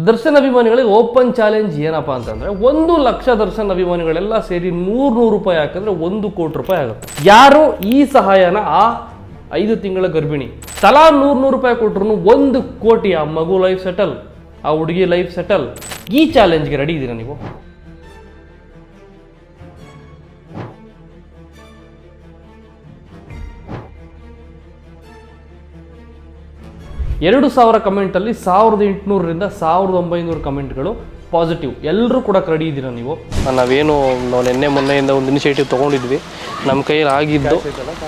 ದರ್ಶನ್ ಅಭಿಮಾನಿಗಳಿಗೆ open challenge ಏನಪ್ಪಾ ಅಂತಂದ್ರೆ 1,00,000 ದರ್ಶನ್ ಅಭಿಮಾನಿಗಳೆಲ್ಲ ಸೇರಿ 100 ರೂಪಾಯಿ ಹಾಕಿದ್ರೆ 1 ಕೋಟಿ ರೂಪಾಯಿ ಆಗುತ್ತೆ. ಯಾರು ಈ ಸಹಾಯನ ಆ 5 ತಿಂಗಳ ಗರ್ಭಿಣಿ ತಲಾ 100 ರೂಪಾಯಿ ಕೊಟ್ರು 1 ಕೋಟಿ ಆ ಮಗು ಲೈಫ್ ಸೆಟಲ್, ಆ ಹುಡುಗಿ ಲೈಫ್ ಸೆಟಲ್. ಈ ಚಾಲೆಂಜ್ಗೆ ರೆಡಿ ಇದ್ದೀರಾ ನೀವು? 2,000 ಕಮೆಂಟಲ್ಲಿ 1,800ರಿಂದ 1,900 ಕಮೆಂಟ್ಗಳು ಪಾಸಿಟಿವ್. ಎಲ್ಲರೂ ಕೂಡ ರೆಡಿ ಇದ್ದೀರಾ ನೀವು? ನಾವೇನು ನಿನ್ನೆ ಮೊನ್ನೆಯಿಂದ ಒಂದು ಇನಿಷಿಯೇಟಿವ್ ತೊಗೊಂಡಿದ್ವಿ, ನಮ್ಮ ಕೈಯಲ್ಲಿ ಆಗಿದ್ದು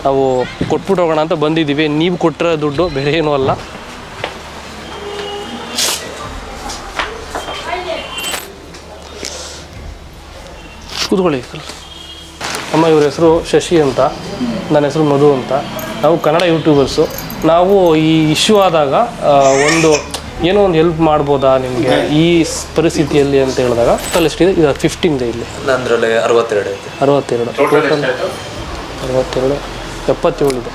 ನಾವು ಕೊಟ್ಬಿಟ್ಟು ಹೋಗೋಣ ಅಂತ ಬಂದಿದ್ದೀವಿ. ನೀವು ಕೊಟ್ಟಿರೋ ದುಡ್ಡು ಬೇರೆ ಏನೂ ಅಲ್ಲ. ಕೂತ್ಕೊಳ್ಳಿ ಅಮ್ಮ. ಇವ್ರ ಹೆಸರು ಶಶಿ ಅಂತ, ನನ್ನ ಹೆಸರು ಮಧು ಅಂತ. ನಾವು ಕನ್ನಡ ಯೂಟ್ಯೂಬರ್ಸು. ನಾವು ಈ ಇಶ್ಯೂ ಆದಾಗ ಏನೋ ಒಂದು ಹೆಲ್ಪ್ ಮಾಡ್ಬೋದಾ ನಿಮಗೆ ಈ ಪರಿಸ್ಥಿತಿಯಲ್ಲಿ ಅಂತ ಹೇಳಿದಾಗ ಟೋಟಲ್ ಎಷ್ಟಿದೆ? ಇದು 15 ಇದೆ. ಇಲ್ಲಿ ನಂದರಲ್ಲಿ 62 ಐತೆ. 62 ಟೋಟಲ್ 62 77 ಇದೆ.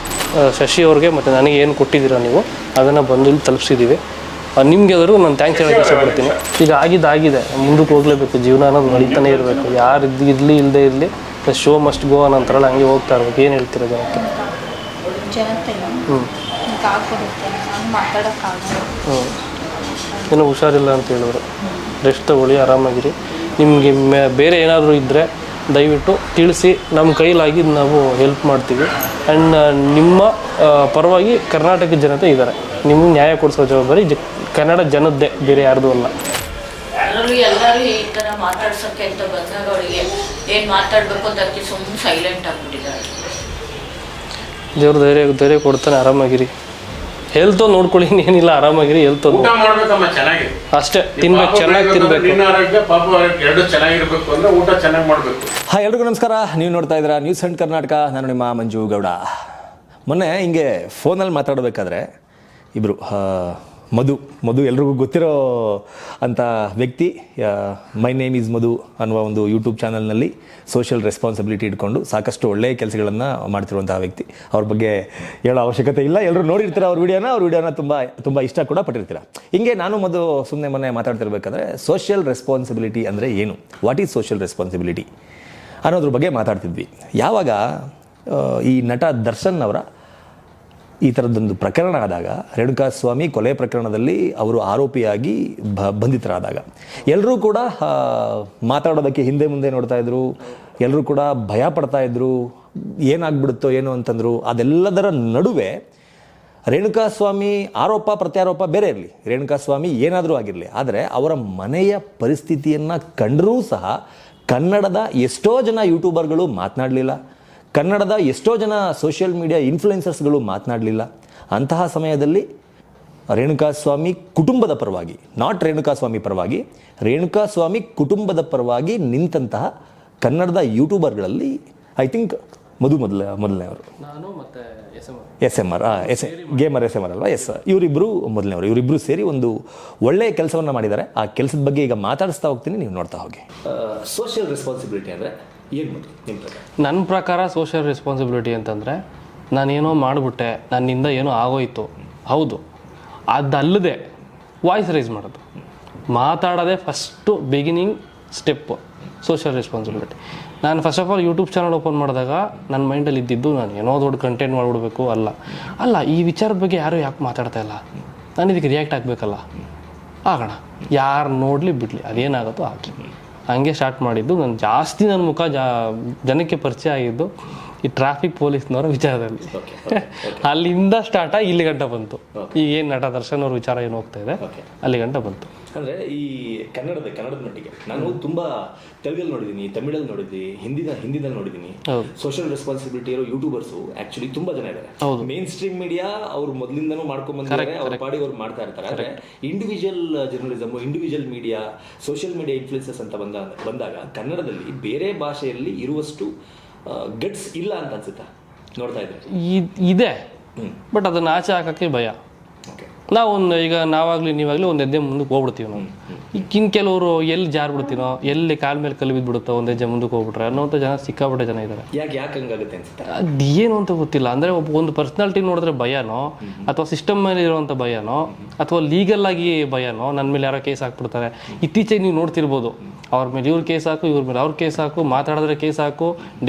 ಶಶಿ ಅವ್ರಿಗೆ ಮತ್ತು ನನಗೆ ಏನು ಕೊಟ್ಟಿದ್ದೀರಾ ನೀವು ಅದನ್ನು ಬಂದು ಇಲ್ಲಿ ತಲುಪಿಸಿದ್ದೀವಿ. ನಿಮಗೆ ಆದರೂ ನಾನು ಥ್ಯಾಂಕ್ಸ್ ಹೇಳೋಕ್ಕೆ ಇಷ್ಟಪಡ್ತೀನಿ. ಈಗ ಆಗಿದೆ, ಮುಂದಕ್ಕೆ ಹೋಗಲೇಬೇಕು. ಜೀವನ ಅನ್ನೋದು ನಡೀತಾನೆ ಇರಬೇಕು. ಯಾರು ಇರಲಿ ಇಲ್ಲದೆ ಇರಲಿ, ಶೋ ಮಸ್ಟ್ ಗೋ ಅನ್ನೋಂತಾರಲ್ಲ, ಹಂಗೆ ಹೋಗ್ತಾ ಇರ್ಬೇಕು. ಏನು ಹೇಳ್ತೀರ ಜನಕ್ಕೆ? ಏನೋ ಹುಷಾರಿಲ್ಲ ಅಂತ ಹೇಳಿದ್ರು. ರೆಸ್ಟ್ ತಗೊಳ್ಳಿ, ಆರಾಮಾಗಿರಿ. ನಿಮಗೆ ಬೇರೆ ಏನಾದರೂ ಇದ್ದರೆ ದಯವಿಟ್ಟು ತಿಳಿಸಿ. ನಮ್ಮ ಕೈಲಾಗಿ ನಾವು ಹೆಲ್ಪ್ ಮಾಡ್ತೀವಿ. ಆ್ಯಂಡ್ ನಿಮ್ಮ ಪರವಾಗಿ ಕರ್ನಾಟಕ ಜನತೆ ಇದ್ದಾರೆ. ನಿಮ್ಗೆ ನ್ಯಾಯ ಕೊಡಿಸೋ ಜವಾಬ್ದಾರಿ ಕನ್ನಡ ಜನದ್ದೇ, ಬೇರೆ ಯಾರ್ದು ಅಲ್ಲ. ಎಲ್ಲರೂ ಈ ಥರ ಮಾತಾಡ್ಸೋಕ್ಕೆ ಅಂತ ಬಂದಾಗ ಅವರಿಗೆ ಏನು ಮಾತಾಡಬೇಕು ಅಂತ ಸುಮ್ಮನೆ ಸೈಲೆಂಟ್ ಆಗಿಬಿಟ್ಟಿದ್ದಾರೆ. ದೇವ್ರು ಧೈರ್ಯ ಕೊಡ್ತಾನೆ. ಆರಾಮಾಗಿರಿ. ಹೆಲ್ತ್ ನೋಡ್ಕೊಳ್ಳಿ, ಏನಿಲ್ಲ, ಆರಾಮಾಗಿರಿ. ಹೆಲ್ತ್ ಅಷ್ಟೇ, ತಿನ್ಬೇಕು, ಚೆನ್ನಾಗಿ ತಿನ್ಬೇಕು. ಹಾಯ್, ಎಲ್ರಿಗೂ ನಮಸ್ಕಾರ. ನೀವು ನೋಡ್ತಾ ಇದ್ದೀರಾ ನ್ಯೂಸ್ ಅಂಡ್ ಕರ್ನಾಟಕ. ನಾನು ನಿಮ್ಮ ಮಂಜು ಗೌಡ. ಮೊನ್ನೆ ಹಿಂಗೆ ಫೋನಲ್ಲಿ ಮಾತಾಡಬೇಕಾದ್ರೆ ಇಬ್ಬರು ಮಧು ಎಲ್ರಿಗೂ ಗೊತ್ತಿರೋ ಅಂಥ ವ್ಯಕ್ತಿ, ಮೈ ನೇಮ್ ಈಸ್ ಮಧು ಅನ್ನುವ ಒಂದು ಯೂಟ್ಯೂಬ್ ಚಾನಲ್ನಲ್ಲಿ ಸೋಷಿಯಲ್ ರೆಸ್ಪಾನ್ಸಿಬಿಲಿಟಿ ಇಟ್ಕೊಂಡು ಸಾಕಷ್ಟು ಒಳ್ಳೆಯ ಕೆಲಸಗಳನ್ನು ಮಾಡ್ತಿರುವಂಥ ವ್ಯಕ್ತಿ. ಅವ್ರ ಬಗ್ಗೆ ಹೇಳೋ ಅವಶ್ಯಕತೆ ಇಲ್ಲ. ಎಲ್ಲರೂ ನೋಡಿರ್ತೀರ ಅವ್ರ ವಿಡಿಯೋನ ತುಂಬ ಇಷ್ಟ ಕೂಡ ಪಟ್ಟಿರ್ತೀರ. ಹಿಂಗೆ ನಾನು ಸುಮ್ಮನೆ ಮೊನ್ನೆ ಮಾತಾಡ್ತಿರ್ಬೇಕಾದ್ರೆ ಸೋಷಿಯಲ್ ರೆಸ್ಪಾನ್ಸಿಬಿಲಿಟಿ ಅಂದರೆ ಏನು, ವಾಟ್ ಈಸ್ ಸೋಷಿಯಲ್ ರೆಸ್ಪಾನ್ಸಿಬಿಲಿಟಿ ಅನ್ನೋದ್ರ ಬಗ್ಗೆ ಮಾತಾಡ್ತಿದ್ವಿ. ಯಾವಾಗ ಈ ನಟ ದರ್ಶನ್ ಅವರ ಈ ಥರದ್ದೊಂದು ಪ್ರಕರಣ ಆದಾಗ, ರೇಣುಕಾಸ್ವಾಮಿ ಕೊಲೆ ಪ್ರಕರಣದಲ್ಲಿ ಅವರು ಆರೋಪಿಯಾಗಿ ಬಂಧಿತರಾದಾಗ ಎಲ್ಲರೂ ಕೂಡ ಮಾತಾಡೋದಕ್ಕೆ ಹಿಂದೆ ಮುಂದೆ ನೋಡ್ತಾ ಇದ್ರು. ಎಲ್ಲರೂ ಕೂಡ ಭಯ ಪಡ್ತಾ ಇದ್ರು, ಏನಾಗ್ಬಿಡುತ್ತೋ ಏನೋ ಅಂತಂದರು. ಅದೆಲ್ಲದರ ನಡುವೆ ರೇಣುಕಾಸ್ವಾಮಿ ಆರೋಪ ಪ್ರತ್ಯಾರೋಪ ಬೇರೆ ಇರಲಿ, ರೇಣುಕಾಸ್ವಾಮಿ ಏನಾದರೂ ಆಗಿರಲಿ, ಆದರೆ ಅವರ ಮನೆಯ ಪರಿಸ್ಥಿತಿಯನ್ನು ಕಂಡರೂ ಸಹ ಕನ್ನಡದ ಎಷ್ಟೋ ಜನ ಯೂಟ್ಯೂಬರ್ಗಳು ಮಾತನಾಡಲಿಲ್ಲ. ಕನ್ನಡದ ಎಷ್ಟೋ ಜನ ಸೋಷಿಯಲ್ ಮೀಡಿಯಾ ಇನ್ಫ್ಲುಯೆನ್ಸರ್ಸ್ಗಳು ಮಾತನಾಡಲಿಲ್ಲ. ಅಂತಹ ಸಮಯದಲ್ಲಿ ರೇಣುಕಾಸ್ವಾಮಿ ಕುಟುಂಬದ ಪರವಾಗಿ, ನಾಟ್ ರೇಣುಕಾಸ್ವಾಮಿ ಪರವಾಗಿ, ರೇಣುಕಾಸ್ವಾಮಿ ಕುಟುಂಬದ ಪರವಾಗಿ ನಿಂತಹ ಕನ್ನಡದ ಯೂಟ್ಯೂಬರ್ಗಳಲ್ಲಿ ಐ ಥಿಂಕ್ ಮಧು ಮೊದಲನೇವರು, ನಾನು ಮತ್ತು SMR ಗೇಮರ್ SMR ಅಲ್ವಾ? ಎಸ್, ಇವರಿಬ್ಬರು ಮೊದಲನೇವರು. ಇವರಿಬ್ಬರು ಸೇರಿ ಒಂದು ಒಳ್ಳೆಯ ಕೆಲಸವನ್ನು ಮಾಡಿದ್ದಾರೆ. ಆ ಕೆಲಸದ ಬಗ್ಗೆ ಈಗ ಮಾತಾಡಿಸ್ತಾ ಹೋಗ್ತೀನಿ, ನೀವು ನೋಡ್ತಾ ಹೋಗಿ. ಸೋಷಿಯಲ್ ರೆಸ್ಪಾನ್ಸಿಬಿಲಿಟಿ ಅಂದರೆ ಏನು ನಿಮ್ಮ ಪ್ರಕಾರ? ನನ್ನ ಪ್ರಕಾರ ಸೋಷಿಯಲ್ ರೆಸ್ಪಾನ್ಸಿಬಿಲಿಟಿ ಅಂತಂದರೆ, ನಾನೇನೋ ಮಾಡಿಬಿಟ್ಟೆ, ನನ್ನಿಂದ ಏನೋ ಆಗೋಯ್ತು, ಹೌದು, ಅದಲ್ಲದೆ ವಾಯ್ಸ್ ರೈಸ್ ಮಾಡೋದು, ಮಾತಾಡೋದೇ first beginning step social responsibility. ನಾನು first of all YouTube channel open ಮಾಡಿದಾಗ ನನ್ನ ಮೈಂಡಲ್ಲಿ ಇದ್ದಿದ್ದು ನಾನು ಏನೋ ದೊಡ್ಡ ಕಂಟೆಂಟ್ ಮಾಡಿಬಿಡ್ಬೇಕು ಅಲ್ಲ, ಈ ವಿಚಾರದ ಬಗ್ಗೆ ಯಾರೂ ಯಾಕೆ ಮಾತಾಡ್ತಾ ಇಲ್ಲ, ನಾನು ಇದಕ್ಕೆ ರಿಯಾಕ್ಟ್ ಆಗಬೇಕಲ್ಲ, ಆಗೋಣ, ಯಾರು ನೋಡಲಿ ಬಿಡಲಿ, ಅದೇನಾಗುತ್ತೋ ಆಗಲಿ, ಹಂಗೆ ಸ್ಟಾರ್ಟ್ ಮಾಡಿದ್ದು. ನಾನು ಜಾಸ್ತಿ ನನ್ನ ಮುಖ ಜನಕ್ಕೆ ಪರಿಚಯ ಆಗಿದ್ದು ಈ ಟ್ರಾಫಿಕ್ ಪೊಲೀಸ್ನವರ ವಿಚಾರದಲ್ಲಿ. ಅಲ್ಲಿಂದ ಸ್ಟಾರ್ಟ್ ಆಗಿ ಇಲ್ಲಿ ಗಂಟ ಬಂತು. ಈಗ ಏನು ನಟ ದರ್ಶನ್ ಅವ್ರ ವಿಚಾರ ಏನು ಹೋಗ್ತಾ ಇದೆ, ಅಲ್ಲಿ ಗಂಟ ಬಂತು. ಅಂದರೆ ಈ ಕನ್ನಡದ ಮಟ್ಟಿಗೆ ನಾನು ತುಂಬ ತೆಲುಗಲ್ಲಿ ನೋಡಿದ್ದೀನಿ, ತಮಿಳಲ್ಲಿ ನೋಡಿದ್ದೀನಿ, ಹಿಂದಿನಲ್ಲಿ ನೋಡಿದ್ದೀನಿ. ಸೋಷಿಯಲ್ ರೆಸ್ಪಾನ್ಸಿಬಿಲಿಟಿ ಇರೋ ಯೂಟ್ಯೂಬರ್ಸು ಆ್ಯಕ್ಚುಲಿ ತುಂಬ ಜನ ಇದ್ದಾರೆ. ಮೇನ್ ಸ್ಟ್ರೀಮ್ ಮೀಡಿಯಾ ಅವ್ರು ಮೊದಲಿಂದನೂ ಮಾಡ್ಕೊಂಡ್ಬಂದಿದ್ದಾರೆ, ಅವ್ರ ಪಾಡಿಗೆ ಅವ್ರು ಮಾಡ್ತಾ ಇರ್ತಾರೆ. ಆದರೆ individual journalism, individual media, social media influences ಅಂತ ಬಂದಾಗ ಕನ್ನಡದಲ್ಲಿ ಬೇರೆ ಭಾಷೆಯಲ್ಲಿ ಇರುವಷ್ಟು ಗಟ್ಸ್ ಇಲ್ಲ ಅಂತ ಅನ್ಸುತ್ತಾ? ನೋಡ್ತಾ ಇದ್ದಾರೆ ಇದೆ, ಬಟ್ ಅದನ್ನ ಆಚೆ ಹಾಕೋಕ್ಕೆ ಭಯ. ಈಗ ನಾವಾಗಲಿ ನೀವಾಗಲಿ ಒಂದು ಹೆಜ್ಜೆ ಮುಂದಕ್ಕೆ ಹೋಗ್ಬಿಡ್ತೀವಿ ನಾವು. ಇನ್ನು ಕೆಲವರು ಎಲ್ಲಿ ಜಾರ್ ಬಿಡ್ತೀನೋ, ಎಲ್ಲಿ ಕಾಲ ಮೇಲೆ ಕಲ್ಲು ಬಿದ್ದುಬಿಡುತ್ತೋ ಒಂದು ಹೆಜ್ಜೆ ಮುಂದಕ್ಕೆ ಹೋಗ್ಬಿಟ್ರೆ ಅನ್ನೋಂಥ ಜನ ಸಿಕ್ಕಾಪಟ್ಟೆ ಜನ ಇದ್ದಾರೆ. ಯಾಕೆ ಹಂಗಾಗುತ್ತೆ ಅನ್ಸುತ್ತೆ? ಅದೇನು ಅಂತ ಗೊತ್ತಿಲ್ಲ. ಅಂದರೆ ಒಂದು ಪರ್ಸ್ನಾಲಿಟಿ ನೋಡಿದ್ರೆ ಭಯನೋ, ಅಥವಾ ಸಿಸ್ಟಮ್ ಮೇಲೆ ಇರುವಂಥ ಭಯನೋ, ಅಥವಾ ಲೀಗಲ್ ಆಗಿ ಭಯನೋ, ನನ್ನ ಮೇಲೆ ಯಾರೋ ಕೇಸ್ ಹಾಕ್ಬಿಡ್ತಾರೆ. ಇತ್ತೀಚೆಗೆ ನೀವು ನೋಡ್ತಿರ್ಬೋದು, ಅವ್ರ ಮೇಲೆ ಇವ್ರ ಕೇಸ್ ಹಾಕು, ಇವ್ರ ಮೇಲೆ ಅವ್ರ ಕೇಸ್ ಹಾಕು, ಮಾತಾಡಿದ್ರೆ ಕೇಸ್ ಹಾಕು,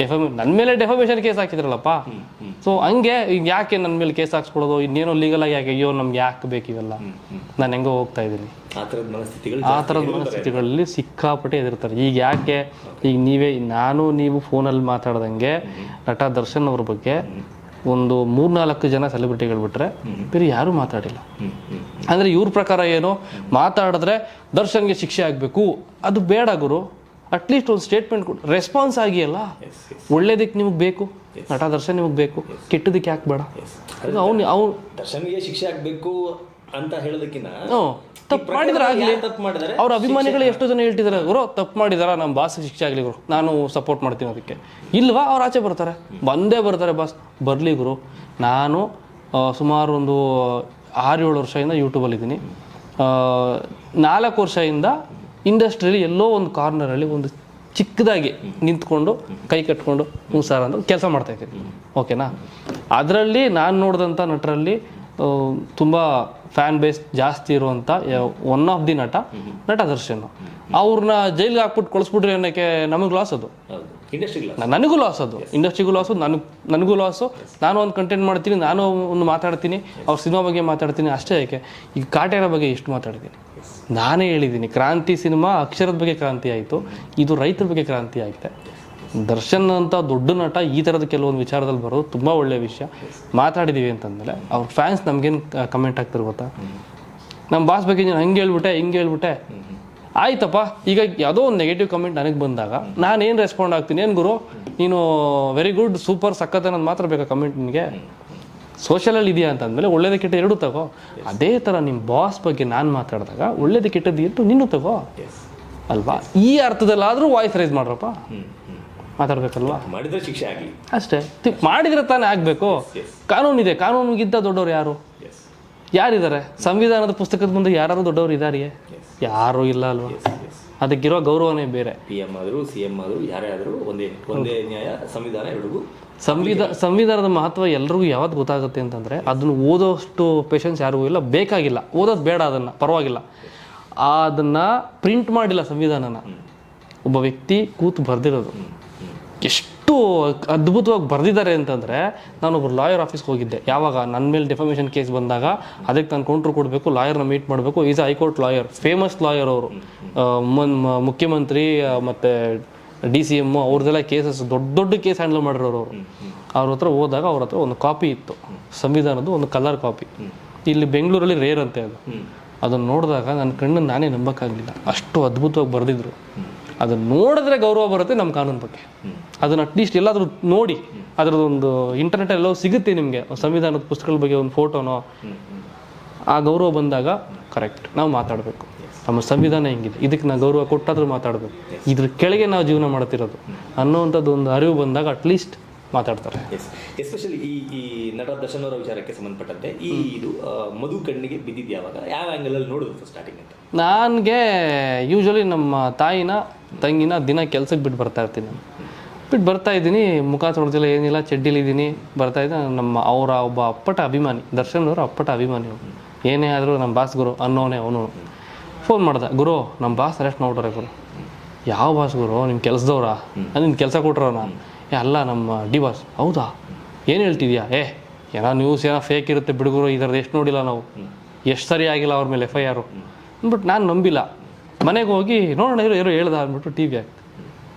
ನನ್ನ ಮೇಲೆ ಡೆಫಮೇಷನ್ ಕೇಸ್ ಹಾಕಿದ್ರಲ್ಲಪ್ಪ. ಸೊ ಹಂಗೆ ಈಗ ಯಾಕೆ ನನ್ನ ಮೇಲೆ ಕೇಸ್ ಹಾಕ್ಸ್ಕೊಡೋದು, ಇನ್ನೇನೋ ಲೀಗಲ್ ಆಗಿ ಯಾಕೆ, ಅಯ್ಯೋ ನಮ್ಗೆ ಯಾಕೆ ಬೇಕಿವೆಲ್ಲ, ನಾನು ಹೆಂಗೋ ಹೋಗ್ತಾ ಇದ್ದೀನಿ. ಆ ಥರದ ಮನಸ್ಥಿತಿಗಳಲ್ಲಿ ಸಿಕ್ಕಾಪಟ್ಟೆ ಎದಿರ್ತಾರೆ. ಈಗ ಯಾಕೆ, ಈಗ ನೀವು ಫೋನಲ್ಲಿ ಮಾತಾಡ್ದಂಗೆ ನಟ ದರ್ಶನ್ ಅವ್ರ ಬಗ್ಗೆ ಒಂದು 3-4 ಜನ ಸೆಲೆಬ್ರಿಟಿಗಳು ಬಿಟ್ರೆ ಬೇರೆ ಯಾರೂ ಮಾತಾಡಿಲ್ಲ. ಅಂದರೆ ಇವ್ರ ಪ್ರಕಾರ ಏನು, ಮಾತಾಡಿದ್ರೆ ದರ್ಶನ್ಗೆ ಶಿಕ್ಷೆ ಆಗಬೇಕು, ಅದು ಬೇಡ ಗುರು. ಅಟ್ಲೀಸ್ಟ್ ಒಂದು ಸ್ಟೇಟ್ಮೆಂಟ್ ಕೊಡು, ರೆಸ್ಪಾನ್ಸ್ ಆಗಿ ಅಲ್ಲ. ಒಳ್ಳೇದಕ್ಕೆ ನಿಮಗೆ ಬೇಕು, ನಟ ದರ್ಶನ್ ನಿಮಗೆ ಬೇಕು, ಕೆಟ್ಟದಕ್ಕೆ ಯಾಕೆ ಬೇಡ? ಅವ್ನು ದರ್ಶನ್ಗೆ ಶಿಕ್ಷೆ ಆಗಬೇಕು ಅಂತ ಹೇಳೋದಕ್ಕಿಂತ ತಪ್ಪು ಮಾಡಿದ್ರೆ ಆಗಲಿ. ಅವ್ರ ಅಭಿಮಾನಿಗಳು ಎಷ್ಟೋ ಜನ ಹೇಳ್ತಿದ್ದಾರೆ, ಗುರು ತಪ್ಪು ಮಾಡಿದಾರ, ನಮ್ಮ ಬಾಸ್ ಶಿಕ್ಷೆ ಆಗಲಿ ಗುರು, ನಾನು ಸಪೋರ್ಟ್ ಮಾಡ್ತೀನಿ ಅದಕ್ಕೆ. ಇಲ್ವಾ, ಅವ್ರು ಆಚೆ ಬರ್ತಾರೆ, ಬಂದೇ ಬರ್ತಾರೆ, ಬಾಸ್ ಬರಲಿ ಗುರು. ನಾನು ಸುಮಾರು ಒಂದು 6-7 ವರ್ಷದಿಂದ ಯೂಟ್ಯೂಬಲ್ಲಿದ್ದೀನಿ. 4 ವರ್ಷದಿಂದ ಇಂಡಸ್ಟ್ರಿಯಲ್ಲಿ ಎಲ್ಲೋ ಒಂದು ಕಾರ್ನರಲ್ಲಿ ಒಂದು ಚಿಕ್ಕದಾಗಿ ನಿಂತ್ಕೊಂಡು ಕೈ ಕಟ್ಕೊಂಡು ಸಾರ್ ಅಂತ ಕೆಲಸ ಮಾಡ್ತಾಯಿದ್ದೀನಿ. ಓಕೆನಾ? ಅದರಲ್ಲಿ ನಾನು ನೋಡಿದಂಥ ನಟರಲ್ಲಿ ತುಂಬ ಫ್ಯಾನ್ ಬೇಸ್ ಜಾಸ್ತಿ ಇರುವಂಥ ಒನ್ ಆಫ್ ದಿ ನಟ ದರ್ಶನ್. ಅವ್ರನ್ನ ಜೈಲಿಗೆ ಹಾಕ್ಬಿಟ್ಟು ಕಳಿಸ್ಬಿಟ್ರಿ ಅನ್ನೋಕ್ಕೆ ನಮಗೆ ಲಾಸ್, ಅದು ನನಗೂ ಲಾಸ್, ಅದು ಇಂಡಸ್ಟ್ರಿಗೂ ಲಾಸು, ನನಗೂ ಲಾಸು. ನಾನು ಒಂದು ಕಂಟೆಂಟ್ ಮಾಡ್ತೀನಿ, ನಾನು ಒಂದು ಮಾತಾಡ್ತೀನಿ, ಅವ್ರ ಸಿನಿಮಾ ಬಗ್ಗೆ ಮಾತಾಡ್ತೀನಿ, ಅಷ್ಟೇ. ಯಾಕೆ ಈಗ ಕಾಟೇರ ಬಗ್ಗೆ ಎಷ್ಟು ಮಾತಾಡಿದ್ದೀನಿ, ನಾನೇ ಹೇಳಿದ್ದೀನಿ. ಕ್ರಾಂತಿ ಸಿನಿಮಾ ಅಕ್ಷರದ ಬಗ್ಗೆ ಕ್ರಾಂತಿ ಆಯಿತು, ಇದು ರೈತರ ಬಗ್ಗೆ ಕ್ರಾಂತಿ ಆಯ್ತೆ. ದರ್ಶನ್ ಅಂತ ದೊಡ್ಡ ನಟ ಈ ಥರದ ಕೆಲವೊಂದು ವಿಚಾರದಲ್ಲಿ ಬರೋದು ತುಂಬ ಒಳ್ಳೆಯ ವಿಷಯ. ಮಾತಾಡಿದ್ದೀವಿ ಅಂತಂದಮೇಲೆ ಅವ್ರ ಫ್ಯಾನ್ಸ್ ನಮ್ಗೇನು ಕಮೆಂಟ್ ಆಗ್ತಿರ್ ಗೊತ್ತಾ, ನಮ್ಮ ಬಾಸ್ ಬಗ್ಗೆ ನೀನು ಹಂಗೆ ಹೇಳ್ಬಿಟ್ಟೆ ಆಯ್ತಪ್ಪ. ಈಗ ಯಾವುದೋ ಒಂದು ನೆಗೆಟಿವ್ ಕಮೆಂಟ್ ನನಗೆ ಬಂದಾಗ ನಾನೇನು ರೆಸ್ಪಾಂಡ್ ಆಗ್ತೀನಿ, ಏನು ಗುರು ನೀನು ವೆರಿ ಗುಡ್ ಸೂಪರ್ ಸಖತ್ ಅನ್ನೋದು ಮಾತ್ರ ಬೇಕಾ ಕಮೆಂಟ್ ನಿನಗೆ? ಸೋಷಲಲ್ಲಿ ಇದೆಯಾ ಅಂತಂದಮೇಲೆ ಒಳ್ಳೇದು ಕೆಟ್ಟ ಎರಡೂ ತಗೋ. ಅದೇ ಥರ ನಿಮ್ಮ ಬಾಸ್ ಬಗ್ಗೆ ನಾನು ಮಾತಾಡಿದಾಗ ಒಳ್ಳೇದು ಕೆಟ್ಟದ್ದು ಇಟ್ಟು ನೀನು ತಗೋ ಅಲ್ವಾ? ಈ ಅರ್ಥದಲ್ಲಾದರೂ ವಾಯ್ಸ್ ರೈಸ್ ಮಾಡ್ರಪ್ಪ, ಮಾತಾಡ್ಬೇಕಲ್ವಾ? ಮಾಡಿದ್ರೆ ಶಿಕ್ಷೆ ಆಗಲಿ ಅಷ್ಟೇ. ಮಾಡಿದ್ರೆ ತಾನೇ ಆಗಬೇಕು. ಕಾನೂನಿದೆ, ಕಾನೂನಿಗಿಂತ ದೊಡ್ಡವ್ರು ಯಾರಿದ್ದಾರೆ? ಸಂವಿಧಾನದ ಪುಸ್ತಕದ ಮುಂದೆ ಯಾರಾದ್ರೂ ದೊಡ್ಡವ್ರು ಇದಾರಿಯೇ? ಯಾರೂ ಇಲ್ಲ ಅಲ್ವಾ? ಅದಕ್ಕಿರೋ ಗೌರವನೇ ಬೇರೆ. PM ಆದರೂ CM ಆದರೂ ಯಾರೇ ಆದರೂ ಒಂದೇ ನ್ಯಾಯ, ಸಂವಿಧಾನ ಎರಡಿಗೂ. ಸಂವಿಧಾನದ ಮಹತ್ವ ಎಲ್ರಿಗೂ ಯಾವತ್ತು ಗೊತ್ತಾಗುತ್ತೆ ಅಂತಂದರೆ, ಅದನ್ನು ಓದೋಷ್ಟು ಪೇಷನ್ಸ್ ಯಾರಿಗೂ ಇಲ್ಲ, ಬೇಕಾಗಿಲ್ಲ. ಓದೋದು ಬೇಡ, ಅದನ್ನು ಪರವಾಗಿಲ್ಲ. ಅದನ್ನು ಪ್ರಿಂಟ್ ಮಾಡಿಲ್ಲ ಸಂವಿಧಾನನ, ಒಬ್ಬ ವ್ಯಕ್ತಿ ಕೂತು ಬರೆದಿರೋದು. ಎಷ್ಟು ಅದ್ಭುತವಾಗಿ ಬರೆದಿದ್ದಾರೆ ಅಂತಂದರೆ, ನಾನೊಬ್ಬರು ಲಾಯರ್ ಆಫೀಸ್ಗೆ ಹೋಗಿದ್ದೆ. ಯಾವಾಗ ನನ್ನ ಮೇಲೆ ಡೆಫಮೇಷನ್ ಕೇಸ್ ಬಂದಾಗ ಅದಕ್ಕೆ ನಾನು ಕೌಂಟ್ರ್ ಕೊಡಬೇಕು, ಲಾಯರ್ನ ಮೀಟ್ ಮಾಡಬೇಕು. Is high court lawyer, famous lawyer ಅವರು, ಮುಖ್ಯಮಂತ್ರಿ ಮತ್ತು DCM ಅವ್ರದ್ದೆಲ್ಲ ಕೇಸಸ್, ದೊಡ್ಡ ಕೇಸ್ ಹ್ಯಾಂಡಲ್ ಮಾಡಿರೋರು ಅವರು. ಅವ್ರ ಹತ್ರ ಹೋದಾಗ ಅವ್ರ ಹತ್ರ ಒಂದು ಕಾಪಿ ಇತ್ತು ಸಂವಿಧಾನದ್ದು, ಒಂದು ಕಲರ್ ಕಾಪಿ. ಇಲ್ಲಿ ಬೆಂಗಳೂರಲ್ಲಿ ರೇರ್ ಅಂತೆ ಅದು. ಅದನ್ನು ನೋಡಿದಾಗ ನನ್ನ ಕಣ್ಣನ್ನು ನಾನೇ ನಂಬೋಕ್ಕಾಗಲಿಲ್ಲ, ಅಷ್ಟು ಅದ್ಭುತವಾಗಿ ಬರೆದಿದ್ರು. ಅದನ್ನು ನೋಡಿದ್ರೆ ಗೌರವ ಬರುತ್ತೆ ನಮ್ಮ ಕಾನೂನು ಬಗ್ಗೆ. ಅದನ್ನು ಅಟ್ಲೀಸ್ಟ್ ಎಲ್ಲಾದರೂ ನೋಡಿ, ಅದರದ್ದೊಂದು ಇಂಟರ್ನೆಟೆಲ್ಲೋ ಸಿಗುತ್ತೆ ನಿಮಗೆ, ಸಂವಿಧಾನದ ಪುಸ್ತಕಗಳ ಬಗ್ಗೆ ಒಂದು ಫೋಟೋನೋ. ಆ ಗೌರವ ಬಂದಾಗ ಕರೆಕ್ಟ್ ನಾವು ಮಾತಾಡಬೇಕು. ನಮ್ಮ ಸಂವಿಧಾನ ಹೆಂಗಿದೆ, ಇದಕ್ಕೆ ನಾವು ಗೌರವ ಕೊಟ್ಟಾದರೂ ಮಾತಾಡಬೇಕು. ಇದ್ರ ಕೆಳಗೆ ನಾವು ಜೀವನ ಮಾಡ್ತಿರೋದು ಅನ್ನೋವಂಥದ್ದು ಒಂದು ಅರಿವು ಬಂದಾಗ ಅಟ್ಲೀಸ್ಟ್ ಮಾತಾಡ್ತಾರೆ. ಎಸ್ಪೆಷಲಿ ಈ ನಟ ದರ್ಶನ್ ಅವರ ವಿಚಾರಕ್ಕೆ ಸಂಬಂಧಪಟ್ಟಂತೆ ಇದು ಮಧು ಕಣ್ಣಿಗೆ ಬಿದ್ದಿದ್ದು ಯಾವಾಗ, ಯಾವ ಆ್ಯಂಗಲಲ್ಲಿ ನೋಡೋದು ಸ್ಟಾರ್ಟಿಂಗ್ ಅಂತ? ನನಗೆ ಯೂಶ್ವಲಿ ನಮ್ಮ ತಾಯಿನ ತಂಗಿನ ದಿನ ಕೆಲ್ಸಕ್ಕೆ ಬಿಟ್ಟು ಬರ್ತಾ ಇದ್ದೀನಿ, ಮುಖ ತೊಳೆದಿಲ್ಲ, ಏನಿಲ್ಲ, ಚಡ್ಡಿಲಿದ್ದೀನಿ, ಬರ್ತಾಯಿದ್ದೆ. ಅವರ ಒಬ್ಬ ಅಪ್ಪಟ ಅಭಿಮಾನಿ, ದರ್ಶನ್ ಅವರ ಅಪ್ಪಟ ಅಭಿಮಾನಿ. ಏನೇ ಆದರೂ ನಮ್ಮ ಬಾಸ್ ಗುರು ಅನ್ನೋನೇ ಅವನು. ಫೋನ್ ಮಾಡ್ದೆ, ಗುರು ನಮ್ಮ ಬಾಸ್ ಅರೆಸ್ಟ್ ಮಾಡ್ಬಿಟ್ರೆ. ಗುರು ಯಾವ ಬಾಸ್ ಗುರು, ನಿಮ್ಮ ಕೆಲಸದವ್ರಾ? ನಿನ್ನ ಕೆಲಸ ಕೊಟ್ರವನ? ಅಲ್ಲ ನಮ್ಮ ಡಿ ಬಾಸ್. ಹೌದಾ, ಏನು ಹೇಳ್ತಿದ್ಯಾ? ಏನೋ ನ್ಯೂಸ್ ಏನೋ ಫೇಕ್ ಇರುತ್ತೆ ಬಿಡುಗರು, ಈ ಥರದ್ದು ಎಷ್ಟು ನೋಡಿಲ್ಲ ನಾವು, ಎಷ್ಟು ಸರಿ ಆಗಿಲ್ಲ ಅವ್ರ ಮೇಲೆ FIR ಅಂದ್ಬಿಟ್ಟು ನಾನು ನಂಬಿಲ್ಲ. ಮನೆಗೆ ಹೋಗಿ ನೋಡೋಣ ಯಾರೋ ಹೇಳ್ದ ಅಂದ್ಬಿಟ್ಟು TV ಹಾಕ್ತು.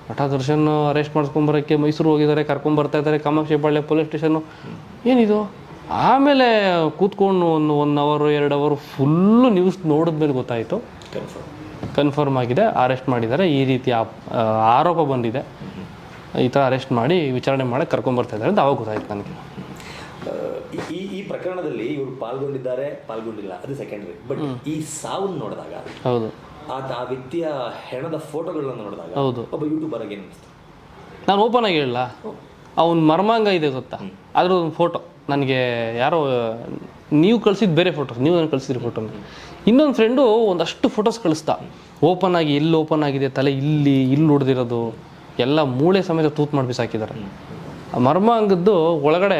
ನಟ ದರ್ಶನ್ ಅರೆಸ್ಟ್ ಮಾಡಿಸ್ಕೊಂಬರೋಕ್ಕೆ ಮೈಸೂರು ಹೋಗಿದ್ದಾರೆ, ಕರ್ಕೊಂಬರ್ತಾಯಿದ್ದಾರೆ, ಕಾಮಾಕ್ಷಿಪಾಳ್ಯ ಪೊಲೀಸ್ ಸ್ಟೇಷನ್ನು. ಏನಿದು? ಆಮೇಲೆ ಕೂತ್ಕೊಂಡು ಒಂದು 1 ಅವರ್ 2 ಅವರ್ ಫುಲ್ಲು ನ್ಯೂಸ್ ನೋಡಿದ್ಮೇಲೆ ಗೊತ್ತಾಯಿತು, ಕನ್ಫರ್ಮ್ ಆಗಿದೆ, ಅರೆಸ್ಟ್ ಮಾಡಿದ್ದಾರೆ, ಈ ರೀತಿ ಆರೋಪ ಬಂದಿದೆ, ಈ ಥರ ಅರೆಸ್ಟ್ ಮಾಡಿ ವಿಚಾರಣೆ ಮಾಡಿ ಕರ್ಕೊಂಬರ್ತಾ ಇದ್ದಾರೆ ಅಂತ ಅವಾಗ ಗೊತ್ತಾಯ್ತು ನನಗೆ. ಈ ಪ್ರಕರಣದಲ್ಲಿ ಇವರು ಪಾಲ್ಗೊಂಡಿಲ್ಲ ಅದು ಸೆಕೆಂಡರಿ. ಬಟ್ ಈ ಸಾವನ್ನು ನೋಡಿದಾಗ, ಹೌದು, ಆ ವ್ಯಕ್ತಿಯ ಹೆಣದ ಫೋಟೋಗಳನ್ನ ನೋಡಿದಾಗ, ಹೌದು, ಒಬ್ಬ ಯೂಟ್ಯೂಬರ್ಗೆ ಏನು ಅನಿಸ್ತು? ನಾನು ಓಪನ್ ಆಗಿ ಹೇಳಲ್ಲ, ಅವ್ನ ಮರ್ಮಾಂಗ ಇದೆ ಗೊತ್ತಾ, ಅದ್ರ ಒಂದು ಫೋಟೋ ನನಗೆ ಯಾರೋ ನೀವು ಕಳಿಸಿದ ಬೇರೆ ಫೋಟೋಸ್, ನೀವು ನನಗೆ ಕಳಿಸಿದ್ರಿ ಫೋಟೋನ. ಇನ್ನೊಂದು ಫ್ರೆಂಡು ಒಂದಷ್ಟು ಫೋಟೋಸ್ ಕಳಿಸ್ತಾ, ಓಪನ್ ಆಗಿ ಎಲ್ಲಿ ಓಪನ್ ಆಗಿದೆ, ತಲೆ ಇಲ್ಲಿ ಹೊಡೆದಿರೋದು ಎಲ್ಲ ಮೂಳೆ ಸಮೇತ ತೂತು ಮಾಡಿ ಬಿಸಾಕಿದ್ದಾರೆ. ಮರ್ಮ ಅಂಗದ್ದು ಒಳಗಡೆ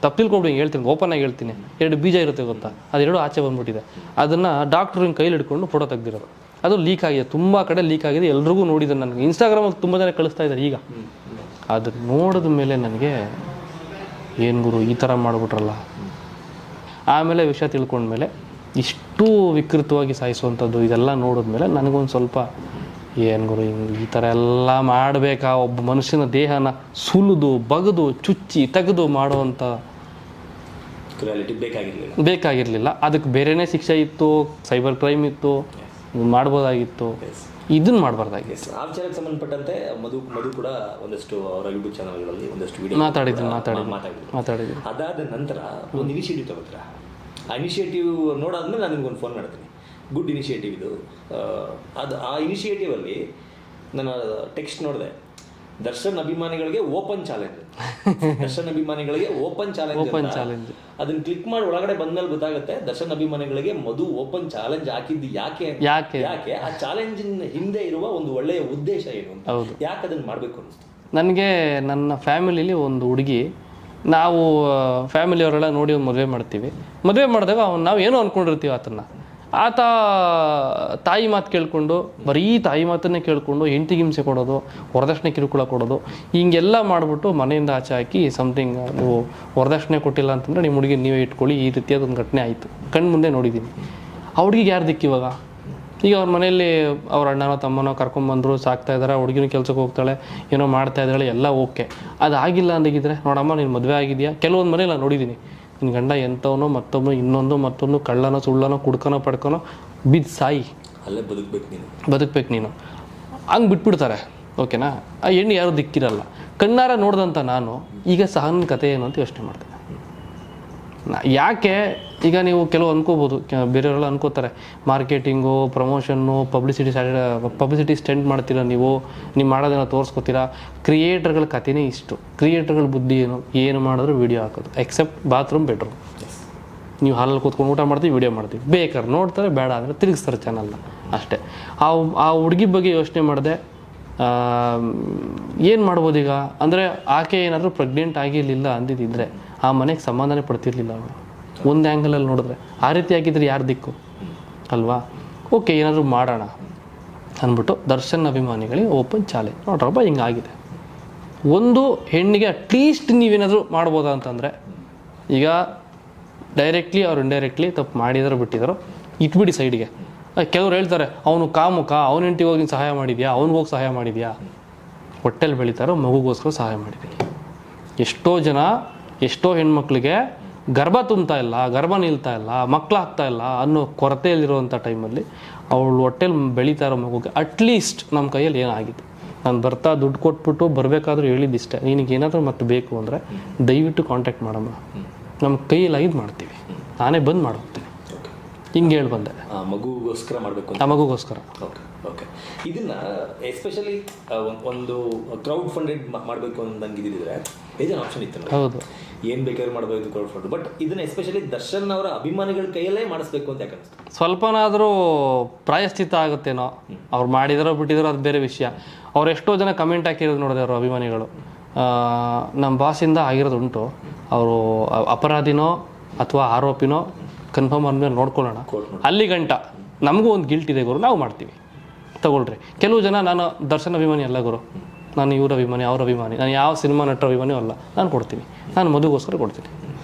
ತಪ್ಪಿಲ್ಕೊಬಿಡಿ ಹೇಳ್ತೀನಿ, ಓಪನ್ ಆಗಿ ಹೇಳ್ತೀನಿ, 2 ಬೀಜ ಇರುತ್ತೆ ಗೊತ್ತಾ, ಅದೆರಡು ಆಚೆ ಬಂದ್ಬಿಟ್ಟಿದೆ. ಅದನ್ನು ಡಾಕ್ಟ್ರ್ ಹಿಂಗೆ ಕೈಲಿ ಹಿಡ್ಕೊಂಡು ಫೋಟೋ ತೆಗ್ದಿರೋದು. ಅದು ಲೀಕ್ ಆಗಿದೆ, ತುಂಬ ಕಡೆ ಲೀಕ್ ಆಗಿದೆ, ಎಲ್ರಿಗೂ ನೋಡಿದ್ದಾರೆ. ನನಗೆ ಇನ್ಸ್ಟಾಗ್ರಾಮಲ್ಲಿ ತುಂಬ ಜನ ಕಳಿಸ್ತಾ ಇದ್ದಾರೆ ಈಗ. ಅದು ನೋಡಿದ ಮೇಲೆ ನನಗೆ ಏನು ಗುರು ಈ ಥರ ಮಾಡಿಬಿಟ್ರಲ್ಲ. ಆಮೇಲೆ ವಿಷಯ ತಿಳ್ಕೊಂಡ್ಮೇಲೆ ಇಷ್ಟು ವಿಕೃತವಾಗಿ ಸಾಯಿಸುವಂಥದ್ದು ಇದೆಲ್ಲ ನೋಡಿದ್ಮೇಲೆ ನನಗೊಂದು ಸ್ವಲ್ಪ ಏನು ಗುರು ಈ ಥರ ಎಲ್ಲ ಮಾಡಬೇಕಾ, ಒಬ್ಬ ಮನುಷ್ಯನ ದೇಹನ ಸುಲಿದು ಬಗೆದು ಚುಚ್ಚಿ ತೆಗೆದು ಮಾಡುವಂಥ ಬೇಕಾಗಿರಲಿಲ್ಲ. ಅದಕ್ಕೆ ಬೇರೆನೇ ಶಿಕ್ಷೆ ಇತ್ತು, ಸೈಬರ್ ಕ್ರೈಮ್ ಇತ್ತು, ಮಾಡ್ಬೋದಾಗಿತ್ತು, ಇದನ್ನ ಮಾಡಬಾರ್ದಾಗಿತ್ತು. ಆ ವಿಚಾರಕ್ಕೆ ಸಂಬಂಧಪಟ್ಟಂತೆ ಮಧು ಕೂಡ ಒಂದಷ್ಟು ಅವರ ಯೂಟ್ಯೂಬ್ ಚಾನಲ್ಗಳಲ್ಲಿ ಒಂದಷ್ಟು ವಿಡಿಯೋ ಮಾತಾಡಿದ್ವಿ. ಅದಾದ ನಂತರ ಒಂದು ಇನಿಷಿಯೇಟಿವ್ ತಗೋತೀರ. ಆ ಇನಿಷಿಯೇಟಿವ್ ನೋಡಾದ್ಮೇಲೆ ನಾನು ನಿಮ್ಗೊಂದು ಫೋನ್ ಮಾಡ್ತೀನಿ. ಗುಡ್ ಇನಿಷಿಯೇಟಿವ್ ಇದು. ಆ ಇನಿಷಿಯೇಟಿವಲ್ಲಿ ನಾನು ಟೆಕ್ಸ್ಟ್ ನೋಡಿದೆ, ದರ್ಶನ್ ಅಭಿಮಾನಿಗಳಿಗೆ ಓಪನ್ ಚಾಲೆಂಜ್. ದರ್ಶನ್ ಅಭಿಮಾನಿಗಳಿಗೆ ಓಪನ್ ಚಾಲೆಂಜ್. ಅದನ್ನ ಕ್ಲಿಕ್ ಮಾಡಿ ಒಳಗಡೆ ಬಂದ್ಮೇಲೆ ಗೊತ್ತಾಗುತ್ತೆ ದರ್ಶನ್ ಅಭಿಮಾನಿಗಳಿಗೆ ಮಧು ಓಪನ್ ಚಾಲೆಂಜ್ ಹಾಕಿದ್ದು ಯಾಕೆ ಆ ಚಾಲೆಂಜ್ ಹಿಂದೆ ಇರುವ ಒಂದು ಒಳ್ಳೆಯ ಉದ್ದೇಶ ಏನು, ಯಾಕೆ ಅದನ್ನ ಮಾಡ್ಬೇಕು ಅನಿಸ್ತು ನನಗೆ. ನನ್ನ ಫ್ಯಾಮಿಲಿಲಿ ಒಂದು ಹುಡುಗಿ, ನಾವು ಫ್ಯಾಮಿಲಿಯವರೆಲ್ಲ ನೋಡಿ ಒಂದು ಮದುವೆ ಮಾಡ್ತೀವಿ. ಮದುವೆ ಮಾಡಿದಾಗ ನಾವು ಏನೋ ಅಂದ್ಕೊಂಡಿರ್ತೀವಿ ಆತ ತಾಯಿ ಮಾತು ಕೇಳಿಕೊಂಡು, ಬರೀ ತಾಯಿ ಮಾತನ್ನೇ ಕೇಳಿಕೊಂಡು ಹೆಂಡತಿಗೆ ಹಿಂಸೆ ಕೊಡೋದು, ವರದಕ್ಷಿಣೆ ಕಿರುಕುಳ ಕೊಡೋದು, ಹಿಂಗೆಲ್ಲ ಮಾಡಿಬಿಟ್ಟು ಮನೆಯಿಂದ ಆಚೆ ಹಾಕಿ ಸಮಥಿಂಗ್ ನೀವು ವರದಕ್ಷಿಣೆ ಕೊಟ್ಟಿಲ್ಲ ಅಂತಂದರೆ ನಿಮ್ಮ ಹುಡುಗಿ ನೀವೇ ಇಟ್ಕೊಳ್ಳಿ, ಈ ರೀತಿಯಾದೊಂದು ಘಟನೆ ಆಯಿತು. ಕಣ್ಣು ಮುಂದೆ ನೋಡಿದ್ದೀನಿ. ಆ ಹುಡುಗಿಗೆ ಯಾರು ದಿಕ್ಕಿವಾಗ? ಈಗ ಅವ್ರ ಮನೆಯಲ್ಲಿ ಅವ್ರ ಅಣ್ಣನೋ ತಮ್ಮನೋ ಕರ್ಕೊಂಬಂದರು, ಸಾಕ್ತಾ ಇದ್ದಾರೆ, ಹುಡುಗಿನೂ ಕೆಲ್ಸಕ್ಕೆ ಹೋಗ್ತಾಳೆ, ಏನೋ ಮಾಡ್ತಾ ಇದ್ದಾಳೆ, ಎಲ್ಲ ಓಕೆ. ಅದು ಆಗಿಲ್ಲ ಅಂದಾಗಿದ್ರೆ, ನೋಡಮ್ಮ ನೀನು ಮದುವೆ ಆಗಿದೆಯಾ? ಕೆಲವೊಂದು ಮನೇಲಿ ನಾನು ನೋಡಿದ್ದೀನಿ, ನಿನ್ನ ಗಂಡ ಎಂಥವನೋ ಮತ್ತೊಬ್ಬನು ಮತ್ತೊಂದು ಕಳ್ಳನೋ ಸುಳ್ಳನೋ ಕುಡ್ಕನೋ ಪಡ್ಕನೋ ಬಿದ್ದು ಸಾಯಿ, ಅಲ್ಲೇ ಬದುಕಬೇಕು ನೀನು, ಹಂಗೆ ಬಿಟ್ಬಿಡ್ತಾರೆ. ಓಕೆನಾ? ಆ ಹೆಣ್ಣು ಯಾರು ದಿಕ್ಕಿರಲ್ಲ. ಕಣ್ಣಾರ ನೋಡ್ದಂಥ ನಾನು ಈಗ ಸಹನ ಕಥೆ ಏನು ಅಂತ ಯೋಚನೆ ಮಾಡ್ತೇನೆ. ಯಾಕೆ ಈಗ ನೀವು ಕೆಲವು ಅನ್ಕೋಬೋದು, ಬೇರೆಯವರೆಲ್ಲ ಅನ್ಕೋತಾರೆ ಮಾರ್ಕೆಟಿಂಗು, ಪ್ರಮೋಷನ್ನು, ಪಬ್ಲಿಸಿಟಿ ಸ್ಟೆಂಟ್ ಮಾಡ್ತೀರಾ, ನೀವು ಮಾಡೋದನ್ನ ತೋರಿಸ್ಕೋತೀರಾ. ಕ್ರಿಯೇಟರ್ಗಳ ಕಥೆನೇ ಇಷ್ಟು. ಕ್ರಿಯೇಟರ್ಗಳ ಬುದ್ಧಿ ಏನು ಮಾಡಿದ್ರು ವೀಡಿಯೋ ಹಾಕೋದು, ಎಕ್ಸೆಪ್ಟ್ ಬಾತ್ರೂಮ್ ಬೆಡ್ರೂಮ್. ನೀವು ಹಾಲಲ್ಲಿ ಕೂತ್ಕೊಂಡು ಊಟ ಮಾಡ್ತೀವಿ, ವೀಡಿಯೋ ಮಾಡ್ತೀವಿ, ಬೇಕಾದ್ರೆ ನೋಡ್ತಾರೆ, ಬೇಡ ಅಂದರೆ ತಿರುಗಿಸ್ತಾರೆ ಚಾನಲ್ನ, ಅಷ್ಟೇ. ಆ ಹುಡುಗಿ ಬಗ್ಗೆ ಯೋಚನೆ ಮಾಡಿದೆ, ಏನು ಮಾಡ್ಬೋದು ಈಗ ಅಂದರೆ, ಆಕೆ ಏನಾದರೂ ಪ್ರೆಗ್ನೆಂಟ್ ಆಗಿರಲಿಲ್ಲ ಅಂದಿದ್ದಿದ್ರೆ ಆ ಮನೆಗೆ ಸಮಾಧಾನ ಪಡ್ತಿರ್ಲಿಲ್ಲ ಅವಳು. ಒಂದು ಆ್ಯಂಗಲಲ್ಲಿ ನೋಡಿದ್ರೆ ಆ ರೀತಿ ಆಗಿದ್ರೆ ಯಾರು ದಿಕ್ಕು ಅಲ್ವಾ? ಓಕೆ, ಏನಾದರೂ ಮಾಡೋಣ ಅಂದ್ಬಿಟ್ಟು ದರ್ಶನ್ ಅಭಿಮಾನಿಗಳಿಗೆ ಓಪನ್ ಚಾಲೆಂಜ್. ನೋಡ್ರಪ್ಪ ಹಿಂಗಾಗಿದೆ. ಒಂದು ಹೆಣ್ಣಿಗೆ ಅಟ್ಲೀಸ್ಟ್ ನೀವೇನಾದರೂ ಮಾಡ್ಬೋದಾ ಅಂತಂದರೆ, ಈಗ ಡೈರೆಕ್ಟ್ಲಿ ಅವ್ರು ಇಂಡೈರೆಕ್ಟ್ಲಿ ತಪ್ಪು ಮಾಡಿದಾರೋ ಬಿಟ್ಟಿದಾರೋ ಇಟ್ಬಿಡಿ ಸೈಡ್ಗೆ. ಕೆಲವ್ರು ಹೇಳ್ತಾರೆ ಅವನು ಕಾಮುಕ, ಅವನ ಹೆಂಡತಿಗೆ ಹೋಗಿ ಸಹಾಯ ಮಾಡಿದ್ಯಾ, ಅವ್ನಿಗೋಗಿ ಸಹಾಯ ಮಾಡಿದ್ಯಾ? ಹೊಟ್ಟೆಲ್ಲಿ ಬೆಳೀತಾರೋ ಮಗುಗೋಸ್ಕರ ಸಹಾಯ ಮಾಡಿದ್ದೀನಿ. ಎಷ್ಟೋ ಹೆಣ್ಮಕ್ಳಿಗೆ ಗರ್ಭ ತುಂಬ್ತಾ ಇಲ್ಲ, ಗರ್ಭ ನಿಲ್ತಾ ಇಲ್ಲ, ಮಕ್ಕಳಾಗ್ತಾ ಇಲ್ಲ ಅನ್ನೋ ಕೊರತೆಯಲ್ಲಿರುವಂಥ ಟೈಮಲ್ಲಿ ಅವಳು ಹೊಟ್ಟೆಲಿ ಬೆಳೀತಾ ಇರೋ ಮಗುಗೆ ಅಟ್ಲೀಸ್ಟ್ ನಮ್ಮ ಕೈಯಲ್ಲಿ ಏನಾಗಿತ್ತು, ನಾನು ಬರ್ತಾ ದುಡ್ಡು ಕೊಟ್ಬಿಟ್ಟು ಬರಬೇಕಾದ್ರೂ ಹೇಳಿದ್ದಿಷ್ಟೇ, ನಿನಗೇನಾದರೂ ಮತ್ತೆ ಬೇಕು ಅಂದರೆ ದಯವಿಟ್ಟು ಕಾಂಟ್ಯಾಕ್ಟ್ ಮಾಡಮ್ಮ, ನಮ್ಮ ಕೈಯಲ್ಲಿ ಇದು ಮಾಡ್ತೀವಿ, ನಾನೇ ಬಂದು ಮಾಡೋಗ್ತೀನಿ, ಹಿಂಗೆ ಹೇಳಿ ಬಂದೆ. ಮಗುಗೋಸ್ಕರ ಮಾಡಬೇಕು, ಆ ಮಗುಗೋಸ್ಕರ. ಓಕೆ. ಇದನ್ನ ಎಸ್ಪೆಷಲಿ ಒಂದು ಕ್ರೌಡ್ ಫಂಡೆಡ್ ಮಾಡಬೇಕು ಅಂತ ನಂಗೆ ಇದ್ದಿದ್ರೆ ಬೇಜಾನ್ ಆಪ್ಷನ್ ಇತ್ತು. ಹೌದು, ಏನು ಬೇಕಾದ್ರೂ ಮಾಡಬೇಕು ಕ್ರೌಡ್ ಫಂಡ್. ಬಟ್ ಇದನ್ನ ಎಸ್ಪೆಷಲಿ ದರ್ಶನ್ ಅವರ ಅಭಿಮಾನಿಗಳ ಕೈಯಲ್ಲೇ ಮಾಡಿಸ್ಬೇಕು ಅಂತ ಯಾಕೆ ಅನಿಸ್ತು? ಸ್ವಲ್ಪನಾದರೂ ಪ್ರಾಯಶ್ಚಿತ್ತ ಆಗುತ್ತೇನೋ. ಅವ್ರು ಮಾಡಿದಾರೋ ಬಿಟ್ಟಿದಾರೋ ಅದು ಬೇರೆ ವಿಷಯ. ಅವ್ರು ಎಷ್ಟೋ ಜನ ಕಮೆಂಟ್ ಹಾಕಿರೋದು ನೋಡಿದೆ ಅವ್ರ ಅಭಿಮಾನಿಗಳು, ನಮ್ಮ ಬಾಸಿಂದ ಆಗಿರೋದುಂಟು, ಅವರು ಅಪರಾಧಿನೋ ಅಥವಾ ಆರೋಪಿನೋ ಕನ್ಫರ್ಮ್ ಆದ್ಮೇಲೆ ನೋಡ್ಕೊಳ್ಳೋಣ, ಅಲ್ಲಿ ಗಂಟ ನಮಗೂ ಒಂದು ಗಿಲ್ಟ್ ಇದೆ ಗುರು, ನಾವು ಮಾಡ್ತೀವಿ ತಗೊಳ್ರಿ. ಕೆಲವು ಜನ ನಾನು ದರ್ಶನ್ ಅಭಿಮಾನಿ ಅಲ್ಲ ಗುರು, ನಾನು ಇವ್ರ ಅಭಿಮಾನಿ ಅವ್ರ ಅಭಿಮಾನಿ, ನಾನು ಯಾವ ಸಿನಿಮಾ ನಟರ ಅಭಿಮಾನಿಯೂ ಅಲ್ಲ, ನಾನು ಕೊಡ್ತೀನಿ, ನಾನು ಮದುಗೋಸ್ಕರ ಕೊಡ್ತೀನಿ,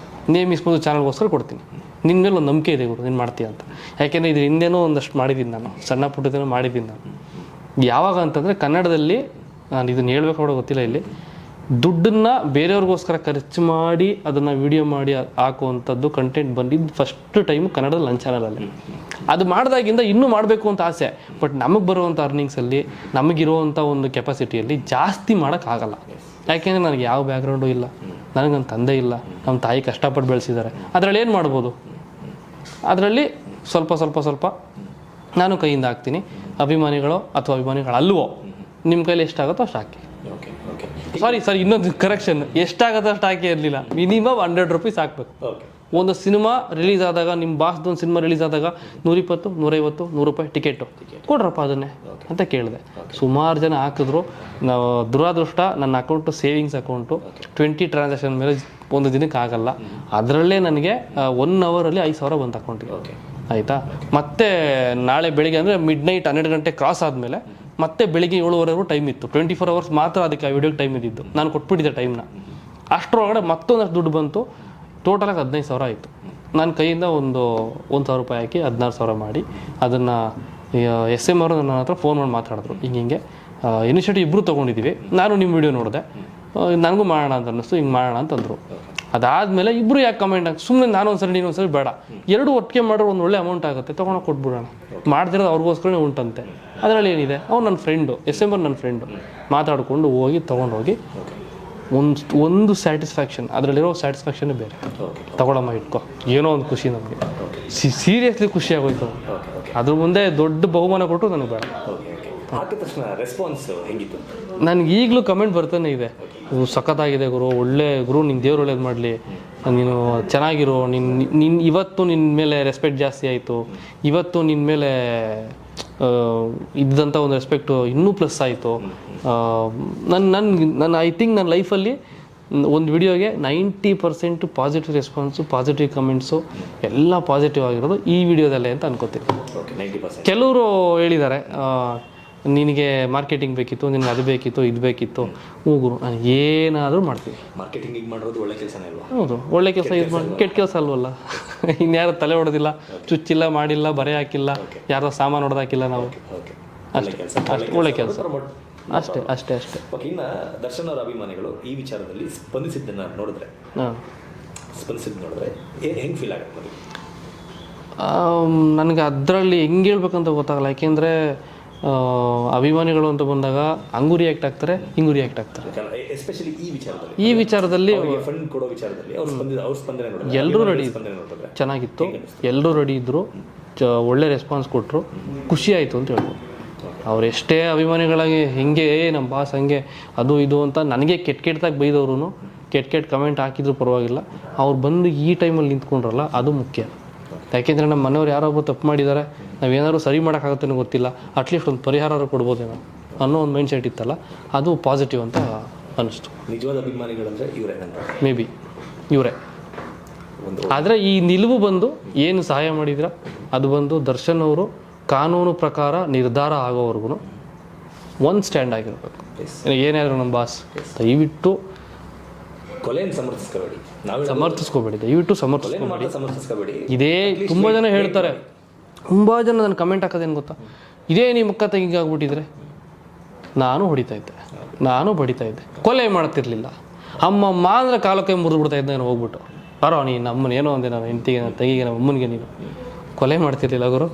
ನೇಮ್ ಇಸ್ಬೋದು ಚಾನಲ್ಗೋಸ್ಕರ ಕೊಡ್ತೀನಿ, ನಿನ್ನ ಮೇಲೆ ಒಂದು ನಂಬಿಕೆ ಇದೆ ಗುರು ನೀನು ಮಾಡ್ತೀಯ ಅಂತ. ಯಾಕೆಂದರೆ ಇದು ಹಿಂದೆನೂ ಒಂದಷ್ಟು ಮಾಡಿದ್ದೀನಿ, ನಾನು ಸಣ್ಣ ಪುಟ್ಟದೇನೋ ಮಾಡಿದ್ದೀನಿ ನಾನು. ಯಾವಾಗ ಅಂತಂದರೆ ಕನ್ನಡದಲ್ಲಿ, ನಾನು ಇದನ್ನು ಹೇಳ್ಬೇಕು ಕೂಡ ಗೊತ್ತಿಲ್ಲ, ಇಲ್ಲಿ ದುಡ್ಡನ್ನು ಬೇರೆಯವ್ರಿಗೋಸ್ಕರ ಖರ್ಚು ಮಾಡಿ ಅದನ್ನು ವಿಡಿಯೋ ಮಾಡಿ ಹಾಕುವಂಥದ್ದು ಕಂಟೆಂಟ್ ಬಂದಿದ್ದು ಫಸ್ಟ್ ಟೈಮ್ ಕನ್ನಡದ ನನ್ನ ಚಾನಲಲ್ಲಿ. ಅದು ಮಾಡಿದಾಗಿಂದ ಇನ್ನೂ ಮಾಡಬೇಕು ಅಂತ ಆಸೆ, ಬಟ್ ನಮಗೆ ಬರುವಂಥ ಅರ್ನಿಂಗ್ಸಲ್ಲಿ ನಮಗಿರುವಂಥ ಒಂದು ಕೆಪಾಸಿಟಿಯಲ್ಲಿ ಜಾಸ್ತಿ ಮಾಡೋಕ್ಕಾಗಲ್ಲ. ಯಾಕೆಂದರೆ ನನಗೆ ಯಾವ ಬ್ಯಾಕ್ಗ್ರೌಂಡು ಇಲ್ಲ, ನನಗೆ ನನ್ನ ತಂದೆ ಇಲ್ಲ, ನಮ್ಮ ತಾಯಿ ಕಷ್ಟಪಟ್ಟು ಬೆಳೆಸಿದ್ದಾರೆ. ಅದರಲ್ಲಿ ಏನು ಮಾಡ್ಬೋದು, ಅದರಲ್ಲಿ ಸ್ವಲ್ಪ ನಾನು ಕೈಯಿಂದ ಹಾಕ್ತೀನಿ. ಅಭಿಮಾನಿಗಳು ಅಥವಾ ಅಭಿಮಾನಿಗಳಲ್ವೋ ನಿಮ್ಮ ಕೈಲಿ ಎಷ್ಟಾಗುತ್ತೋ ಅಷ್ಟು ಹಾಕಿ. ಓಕೆ. ಸಾರಿ ಇನ್ನೊಂದು ಕರೆಕ್ಷನ್, ಎಷ್ಟಾಗತ್ತೆ ಅಷ್ಟು ಹಾಕಿ ಇರಲಿಲ್ಲ, ಮಿನಿಮಮ್ 100 ರೂಪೀಸ್ ಹಾಕ್ಬೇಕು. ಓಕೆ. ಒಂದು ಸಿನಿಮಾ ರಿಲೀಸ್ ಆದಾಗ, ನಿಮ್ಮ ಬಾಸ್ದು ಒಂದು ಸಿನಿಮಾ ರಿಲೀಸ್ ಆದಾಗ 120, 150, 100 ರೂಪಾಯಿ ಟಿಕೆಟು ಕೊಡ್ರಪ್ಪ ಅದನ್ನೇ ಅಂತ ಕೇಳಿದೆ. ಸುಮಾರು ಜನ ಹಾಕಿದ್ರು. ನಾವು ದುರಾದೃಷ್ಟ, ನನ್ನ ಅಕೌಂಟು ಸೇವಿಂಗ್ಸ್ ಅಕೌಂಟು 20 ಟ್ರಾನ್ಸಾಕ್ಷನ್ ಮೇಲೆ ಒಂದು ದಿನಕ್ಕೆ ಆಗಲ್ಲ. ಅದರಲ್ಲೇ ನನಗೆ 1 ಅವರಲ್ಲಿ 5,000 ಬಂತು ಅಕೌಂಟಿಗೆ. ಆಯಿತಾ. ಮತ್ತೆ ನಾಳೆ ಬೆಳಿಗ್ಗೆ ಅಂದರೆ ಮಿಡ್ ನೈಟ್ 12 ಗಂಟೆ ಕ್ರಾಸ್ ಆದಮೇಲೆ ಮತ್ತೆ ಬೆಳಿಗ್ಗೆ 7:15 ಟೈಮ್ ಇತ್ತು. 24 ಅವರ್ಸ್ ಮಾತ್ರ ಅದಕ್ಕೆ ಆ ವಿಡಿಯೋಗೆ ಟೈಮ್ ಇದ್ದಿದ್ದು. ನಾನು ಕೊಟ್ಬಿಟ್ಟಿದ್ದೆ ಟೈಮ್ನ. ಅಷ್ಟರೊಳಗಡೆ ಮತ್ತೊಂದಷ್ಟು ದುಡ್ಡು ಬಂತು. ಟೋಟಲಾಗಿ 15,000 ಆಯಿತು. ನನ್ನ ಕೈಯಿಂದ ಒಂದು 1,000 ರೂಪಾಯಿ ಹಾಕಿ 16,000 ಮಾಡಿ ಅದನ್ನು SM ಅವರು ನನ್ನ ಹತ್ರ ಫೋನ್ ಮಾಡಿ ಮಾತಾಡಿದ್ರು. ಹಿಂಗೆ ಇನಿಷಿಯೇಟಿವ್ ಇಬ್ಬರು ತೊಗೊಂಡಿದ್ದೀವಿ, ನಾನು ನಿಮ್ಮ ವಿಡಿಯೋ ನೋಡಿದೆ, ನನಗೂ ಮಾಡೋಣ ಅಂತ ಅನ್ನಿಸ್ತು, ಹಿಂಗೆ ಮಾಡೋಣ ಅಂತಂದರು. ಅದಾದಮೇಲೆ ಇಬ್ಬರು ಯಾಕೆ ಕಮೆಂಟ್ ಹಾಕಿ, ಸುಮ್ಮನೆ ನಾನು ಒಂದ್ಸರಿ ನೀನು ಒಂದ್ಸರಿ ಬೇಡ, ಎರಡು ಒಟ್ಟಿಗೆ ಮಾಡಿದ್ರೆ ಒಂದು ಒಳ್ಳೆ ಅಮೌಂಟ್ ಆಗುತ್ತೆ, ತೊಗೊಂಡೋಗಿ ಕೊಟ್ಬಿಡೋಣ, ಮಾಡ್ತಿರೋದು ಅವ್ರಿಗೋಸ್ಕರನೇ ಉಂಟಂತೆ. ಅದರಲ್ಲಿ ಏನಿದೆ, ಅವ್ನು ನನ್ನ ಫ್ರೆಂಡು, SM ಅವರು ನನ್ನ ಫ್ರೆಂಡು, ಮಾತಾಡಿಕೊಂಡು ಹೋಗಿ ತೊಗೊಂಡೋಗಿ ಒಂದು ಸ್ಯಾಟಿಸ್ಫ್ಯಾಕ್ಷನ್, ಅದರಲ್ಲಿರೋ ಸ್ಯಾಟಿಸ್ಫ್ಯಾಕ್ಷನ್ನೇ ಬೇರೆ. ತಗೊಳಮ್ಮ ಇಟ್ಕೊ, ಏನೋ ಒಂದು ಖುಷಿ ನಮಗೆ, ಸೀರಿಯಸ್ಲಿ ಖುಷಿ ಆಗೋಯ್ತು. ಅದ್ರ ಮುಂದೆ ದೊಡ್ಡ ಬಹುಮಾನ ಕೊಟ್ಟು ನನಗೆ ಬೇಡ. ಹಾಕಿದ ತಕ್ಷಣ ರೆಸ್ಪಾನ್ಸ್ ಹೆಂಗಿತ್ತು? ನನಗೆ ಈಗಲೂ ಕಮೆಂಟ್ ಬರ್ತಾನೆ ಇದೆ, ಸಖತ್ತಾಗಿದೆ ಗುರು, ಒಳ್ಳೆ ಗುರು, ನಿನ್ನ ದೇವ್ರು ಒಳ್ಳೇದು ಮಾಡಲಿ, ನೀನು ಚೆನ್ನಾಗಿರೋ, ನಿನ್ನ ಇವತ್ತು ನಿನ್ನ ಮೇಲೆ ರೆಸ್ಪೆಕ್ಟ್ ಜಾಸ್ತಿ ಆಯಿತು, ಇವತ್ತು ನಿನ್ನ ಮೇಲೆ ಇದ್ದಂಥ ಒಂದು ರೆಸ್ಪೆಕ್ಟು ಇನ್ನೂ ಪ್ಲಸ್ ಆಯಿತು. ನನ್ನ ಐ ಥಿಂಕ್ ನನ್ನ ಲೈಫಲ್ಲಿ ಒಂದು ವಿಡಿಯೋಗೆ 90% ಪಾಸಿಟಿವ್ ರೆಸ್ಪಾನ್ಸು, ಪಾಸಿಟಿವ್ ಕಮೆಂಟ್ಸು ಎಲ್ಲ ಪಾಸಿಟಿವ್ ಆಗಿರೋದು ಈ ವಿಡಿಯೋದಲ್ಲೇ ಅಂತ ಅನ್ಕೋತೀನಿ. ಕೆಲವರು ಹೇಳಿದ್ದಾರೆ, ನಿನಗೆ ಮಾರ್ಕೆಟಿಂಗ್ ಬೇಕಿತ್ತು, ನಿನಗೆ ಅದು ಬೇಕಿತ್ತು, ಇದು ಬೇಕಿತ್ತು. ಗುರು, ನಾನು ಏನಾದರೂ ಮಾಡ್ತೀನಿ. ಮಾರ್ಕೆಟಿಂಗ್ ಈಗ ಮಾಡೋದು ಒಳ್ಳೆ ಕೆಲಸನೇ ಅಲ್ವಾ? ಹೌದು, ಒಳ್ಳೆ ಕೆಲಸ. ಇದು ಮಾಡಿ ಕೆಟ್ಟ ಕೆಲಸ ಅಲ್ವಲ್ಲ. ಇನ್ಯಾರು ತಲೆ ಹೊಡೆದಿಲ್ಲ, ಚುಚ್ಚಿಲ್ಲ, ಮಾಡಿಲ್ಲ, ಬರೆ ಹಾಕಿಲ್ಲ, ಯಾರೋ ಸಾಮಾನು ಹೊಡೆದಾಕಿಲ್ಲ ನಾವು. ಅಷ್ಟೇ ಒಳ್ಳೆ ಕೆಲಸ, ಅಷ್ಟೇ. ಇನ್ನು ದರ್ಶನ್ ಅವರ ಅಭಿಮಾನಿಗಳು ಈ ವಿಚಾರದಲ್ಲಿ ಸ್ಪಂದಿಸಿದ್ದನ್ನು ನೋಡಿದ್ರೆ ಹೆಂಗೆ ಫೀಲ್ ಆಗುತ್ತೆ? ನನಗೆ ಅದರಲ್ಲಿ ಹೆಂಗೆ ಹೇಳ್ಬೇಕಂತ ಗೊತ್ತಾಗಲ್ಲ. ಯಾಕೆಂದರೆ ಅಭಿಮಾನಿಗಳು ಅಂತ ಬಂದಾಗ ಹಂಗೂ ರಿಯಾಕ್ಟ್ ಆಗ್ತಾರೆ, ಹಿಂಗೂ ರಿಯಾಕ್ಟ್ ಆಗ್ತಾರೆ. ಎಸ್ಪೆಷಲಿ ಈ ವಿಚಾರದಲ್ಲಿ ಫಂಡ್ ಕೊಡೋ ವಿಚಾರದಲ್ಲಿ ಅವ್ರ ಸ್ಪಂದನೆ ಎಲ್ಲರೂ ರೆಡಿ, ಚೆನ್ನಾಗಿತ್ತು, ಎಲ್ಲರೂ ರೆಡಿ ಇದ್ದರು, ಒಳ್ಳೆ ರೆಸ್ಪಾನ್ಸ್ ಕೊಟ್ಟರು, ಖುಷಿ ಆಯಿತು ಅಂತ ಹೇಳ್ಬೋದು. ಅವ್ರು ಎಷ್ಟೇ ಅಭಿಮಾನಿಗಳಾಗಿ ಹಿಂಗೆ ನಮ್ಮ ಬಾಸ್ ಹಂಗೆ ಅದು ಇದು ಅಂತ ನನಗೆ ಕೆಟ್ಟದಾಗಿ ಬೈದವ್ರು, ಕೆಟ್ಟ ಕಮೆಂಟ್ ಹಾಕಿದ್ರು ಪರವಾಗಿಲ್ಲ, ಅವ್ರು ಬಂದು ಈ ಟೈಮಲ್ಲಿ ನಿಂತ್ಕೊಂಡ್ರಲ್ಲ ಅದು ಮುಖ್ಯ. ಯಾಕೆಂದರೆ ನಮ್ಮ ಮನೆಯವ್ರು ಯಾರೊಬ್ಬರು ತಪ್ಪು ಮಾಡಿದ್ದಾರೆ, ನಾವೇನಾದ್ರು ಸರಿ ಮಾಡೋಕ್ಕಾಗತ್ತೇನೋ ಗೊತ್ತಿಲ್ಲ, ಅಟ್ಲೀಸ್ಟ್ ಒಂದು ಪರಿಹಾರ ಕೊಡ್ಬೋದೇನೋ ಅನ್ನೋ ಒಂದು ಮೈಂಡ್ ಸೆಟ್ ಇತ್ತಲ್ಲ, ಅದು ಪಾಸಿಟಿವ್ ಅಂತ ಅನ್ನಿಸ್ತು. ನಿಜವಾದ ಅಭಿಮಾನಿಗಳಂದರೆ ಇವರೇ, ಮೇ ಬಿ ಇವರೇ. ಆದರೆ ಈ ನಿಲುವು ಬಂದು ಏನು ಸಹಾಯ ಮಾಡಿದ್ರ ಅದು ಬಂದು ದರ್ಶನ್ ಅವರು ಕಾನೂನು ಪ್ರಕಾರ ನಿರ್ಧಾರ ಆಗೋವರೆಗೂ ಒಂದು ಸ್ಟ್ಯಾಂಡ್ ಆಗಿರಬೇಕು. ಏನಾದರೂ ನಮ್ಮ ಬಾಸ್ ದಯವಿಟ್ಟು ಕೊಲೆಯನ್ನು ಸಮರ್ಥಿಸ್ಕೋಬೇಡಿ, ದಯವಿಟ್ಟು ಸಮರ್ಥಿಸ್ಕೋಬೇಡಿ. ಇದೇ ತುಂಬ ಜನ ಹೇಳ್ತಾರೆ, ತುಂಬ ಜನ ನನ್ನ ಕಮೆಂಟ್ ಹಾಕೋದೇನು ಗೊತ್ತಾ, ಇದೇ ನಿಮ್ಮ ಅಕ್ಕ ತಂಗಿಗೆ ಆಗ್ಬಿಟ್ಟಿದ್ರೆ ನಾನು ಹೊಡಿತಾ ಇದ್ದೆ, ಕೊಲೆ ಮಾಡ್ತಿರ್ಲಿಲ್ಲ, ಅಮ್ಮಮ್ಮ ಅಂದರೆ ಕಾಲಕ್ಕೆ ಮುರಿದು ಬಿಡ್ತಾ ಇದ್ದೆ ನಾನು ಹೋಗ್ಬಿಟ್ಟು, ಬರೋ ನೀನು ನಮ್ಮನ್ನ ಏನೋ ಒಂದೇ, ನಾನು ಹೆಂಡತಿಗೆ, ನನ್ನ ತಂಗಿಗೆ, ನಮ್ಮ ಅಮ್ಮನಿಗೆ ನೀನು ಕೊಲೆ ಮಾಡ್ತಿರ್ಲಿಲ್ಲ ಗುರು,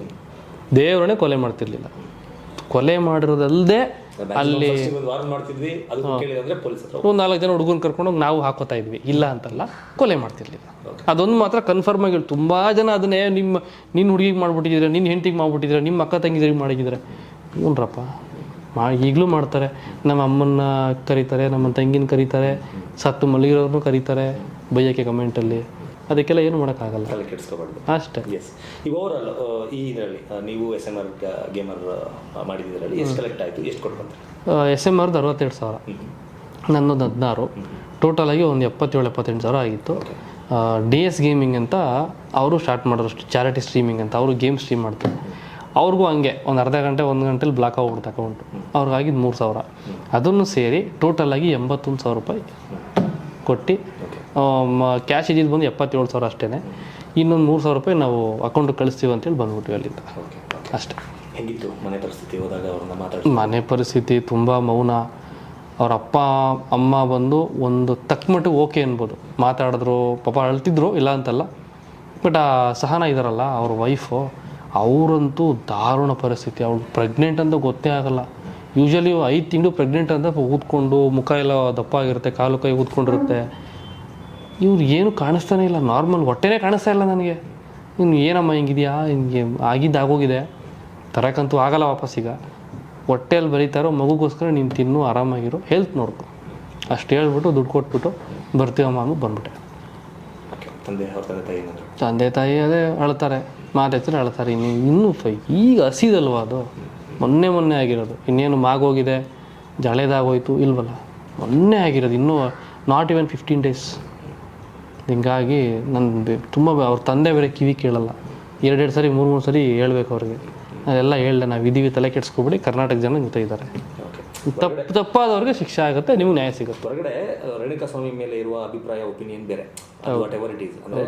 ದೇವರನ್ನೇ ಕೊಲೆ ಮಾಡ್ತಿರ್ಲಿಲ್ಲ. ಕೊಲೆ ಮಾಡಿರೋದಲ್ಲದೆ ಅಲ್ಲಿ ಒಂದು 4 ಜನ ಹುಡುಗನ ಕರ್ಕೊಂಡೋಗಿ ನಾವು ಹಾಕೋತಾ ಇದ್ವಿ, ಇಲ್ಲ ಅಂತಲ್ಲ, ಕೊಲೆ ಮಾಡ್ತಿರ್ಲಿಲ್ಲ. ಅದೊಂದು ಮಾತ್ರ ಕನ್ಫರ್ಮ್ ಆಗಿ ತುಂಬ ಜನ ಅದನ್ನೇ ನಿನ್ನ ಹುಡುಗಿಗೆ ಮಾಡ್ಬಿಟ್ಟಿದ್ರೆ, ನಿನ್ನ ಹೆಂಡತಿಗೆ ಮಾಡ್ಬಿಟ್ಟಿದ್ರೆ, ನಿಮ್ಮ ಅಕ್ಕ ತಂಗಿದ್ರಿಗೆ ಮಾಡಿದ್ರೆ, ಹ್ಞೂನ್ರಪ್ಪ ಈಗಲೂ ಮಾಡ್ತಾರೆ. ನಮ್ಮ ಅಮ್ಮನ್ನ ಕರೀತಾರೆ, ನಮ್ಮ ತಂಗಿನ ಕರೀತಾರೆ, ಸತ್ತು ಮಲಗಿರೋರ್ನು ಕರೀತಾರೆ ಬೈಯೋಕ್ಕೆ ಕಮೆಂಟಲ್ಲಿ. ಅದಕ್ಕೆಲ್ಲ ಏನು ಮಾಡೋಕ್ಕಾಗಲ್ಲ, ಕೆಡಿಸ್ಕೋಬಾರ್ದು ಅಷ್ಟೇ. ಈ ಓವರಾಲ್ ಈ ಇದರಲ್ಲಿ ನೀವು SMR ಗೇಮರ್ ಮಾಡಿದ್ದೀರಲ್ಲಿ ಎಷ್ಟು ಕಲೆಕ್ಟ್ ಆಯಿತು, ಎಷ್ಟು ಕೊಡ್ಕೊಂತಾರೆ? SMRದು 62,000, ನನ್ನದು 16, ಟೋಟಲಾಗಿ ಒಂದು 77-78 ಸಾವಿರ ಆಗಿತ್ತು. DS ಗೇಮಿಂಗ್ ಅಂತ ಅವರು ಸ್ಟಾರ್ಟ್ ಮಾಡಿದ್ರು, ಚಾರಿಟಿ ಸ್ಟ್ರೀಮಿಂಗ್ ಅಂತ, ಅವರು ಗೇಮ್ ಸ್ಟ್ರೀಮ್ ಮಾಡ್ತಾರೆ. ಅವ್ರಿಗೂ ಹಂಗೆ ಒಂದು ಅರ್ಧ ಗಂಟೆ 1 ಗಂಟೆಲಿ ಬ್ಲಾಕ್ ಆಗ್ಬಿಡ್ತು ಅಕೌಂಟು. ಅವ್ರಿಗಾಗಿದ್ದು 3,000. ಅದನ್ನು ಸೇರಿ ಟೋಟಲಾಗಿ 81,000 ರೂಪಾಯಿ ಕೊಟ್ಟು, ಕ್ಯಾಶ್ ಇದ್ದಿದ್ದು ಬಂದು 77,000 ಅಷ್ಟೇ. ಇನ್ನೊಂದು 3,000 ರೂಪಾಯಿ ನಾವು ಅಕೌಂಟಿಗೆ ಕಳಿಸ್ತೀವಿ ಅಂತೇಳಿ ಬಂದ್ಬಿಟ್ವಿ ಅಲ್ಲಿಂದ, ಅಷ್ಟೇ. ಹೇಗಿತ್ತು ಮನೆ ಪರಿಸ್ಥಿತಿ ಹೋದಾಗ? ಮನೆ ಪರಿಸ್ಥಿತಿ ತುಂಬ ಮೌನ. ಅವ್ರ ಅಪ್ಪ ಅಮ್ಮ ಬಂದು ಒಂದು ತಕ್ಕ ಮಟ್ಟಿಗೆ ಓಕೆ ಅನ್ಬೋದು, ಮಾತಾಡಿದ್ರು, ಪಾಪ ಅಳ್ತಿದ್ರು, ಇಲ್ಲ ಅಂತಲ್ಲ. ಬಟ್ ಆ ಸಹನ ಇದಾರಲ್ಲ ಅವ್ರ ವೈಫು, ಅವರಂತೂ ದಾರುಣ ಪರಿಸ್ಥಿತಿ. ಅವ್ಳು ಪ್ರೆಗ್ನೆಂಟ್ ಅಂತ ಗೊತ್ತೇ ಆಗಲ್ಲ. ಯೂಶ್ವಲಿ 5 ತಿಂಗಳು ಪ್ರೆಗ್ನೆಂಟ್ ಅಂತ ಊದ್ಕೊಂಡು, ಮುಖ ಎಲ್ಲ ದಪ್ಪ ಆಗಿರುತ್ತೆ, ಕಾಲು ಕೈ ಊದ್ಕೊಂಡಿರುತ್ತೆ. ಇವ್ರು ಏನು ಕಾಣಿಸ್ತಾನೆ ಇಲ್ಲ, ನಾರ್ಮಲ್ ಹೊಟ್ಟೆನೇ ಕಾಣಿಸ್ತಾ ಇಲ್ಲ ನನಗೆ. ಇನ್ನು ಏನಮ್ಮ ಹಿಂಗಿದೆಯಾ, ಹಿಂಗೆ ಆಗೋಗಿದೆ, ತರಕ್ಕಂತೂ ಆಗಲ್ಲ ವಾಪಸ್ಸೀಗ. ಹೊಟ್ಟೆಯಲ್ಲಿ ಬರೀತಾರೋ ಮಗುಗೋಸ್ಕರ ನೀನು ತಿನ್ನು, ಆರಾಮಾಗಿರೋ, ಹೆಲ್ತ್ ನೋಡ್ಕೊ ಅಷ್ಟು ಹೇಳ್ಬಿಟ್ಟು ದುಡ್ಡು ಕೊಟ್ಬಿಟ್ಟು ಬರ್ತೀವಮ್ಮ ಅಂದ್ಬಿಟ್ಟು ಬಂದ್ಬಿಟ್ಟೆ. ತಂದೆ ತಾಯಿ ಅದೇ ಅಳ್ತಾರೆ, ಮಾತಾಡ್ತಾರೆ, ಅಳ್ತಾರೆ. ಇನ್ನೂ ಈಗ ಹಸಿದಲ್ವ ಅದು, ಮೊನ್ನೆ ಆಗಿರೋದು. ಇನ್ನೇನು ಮಾಗೋಗಿದೆ, ಜಳೆದಾಗೋಯ್ತು ಇಲ್ವಲ್ಲ, ಮೊನ್ನೆ ಆಗಿರೋದು, ಇನ್ನೂ ನಾಟ್ ಇವನ್ 15 days. ಹಿಂಗಾಗಿ ನನ್ನ ತುಂಬ ಅವ್ರ ತಂದೆ ಬೇರೆ ಕಿವಿ ಕೇಳಲ್ಲ, 2 ಸರಿ 3 ಸರಿ ಹೇಳ್ಬೇಕು ಅವ್ರಿಗೆ. ಅದೆಲ್ಲ ಹೇಳ್ದೆ, ನಾವು ಇದೀವಿ, ತಲೆ ಕೆಡ್ಸ್ಕೊಬಿಡಿ, ಕರ್ನಾಟಕ ಜನ ನಿಂತ ಇದ್ದಾರೆ, ತಪ್ಪಾದವ್ರಿಗೆ ಶಿಕ್ಷೆ ಆಗುತ್ತೆ, ನಿಮ್ಗೆ ನ್ಯಾಯ ಸಿಗುತ್ತೆ. ಹೊರಗಡೆ ರೇಣುಕಾಸ್ವಾಮಿ ಮೇಲೆ ಇರುವ ಅಭಿಪ್ರಾಯ, ಒಪಿನಿಯನ್ ಬೇರೆ, ವಾಟ್ ಎವರ್ ಇಟ್ ಈಸ್. ಅಂದ್ರೆ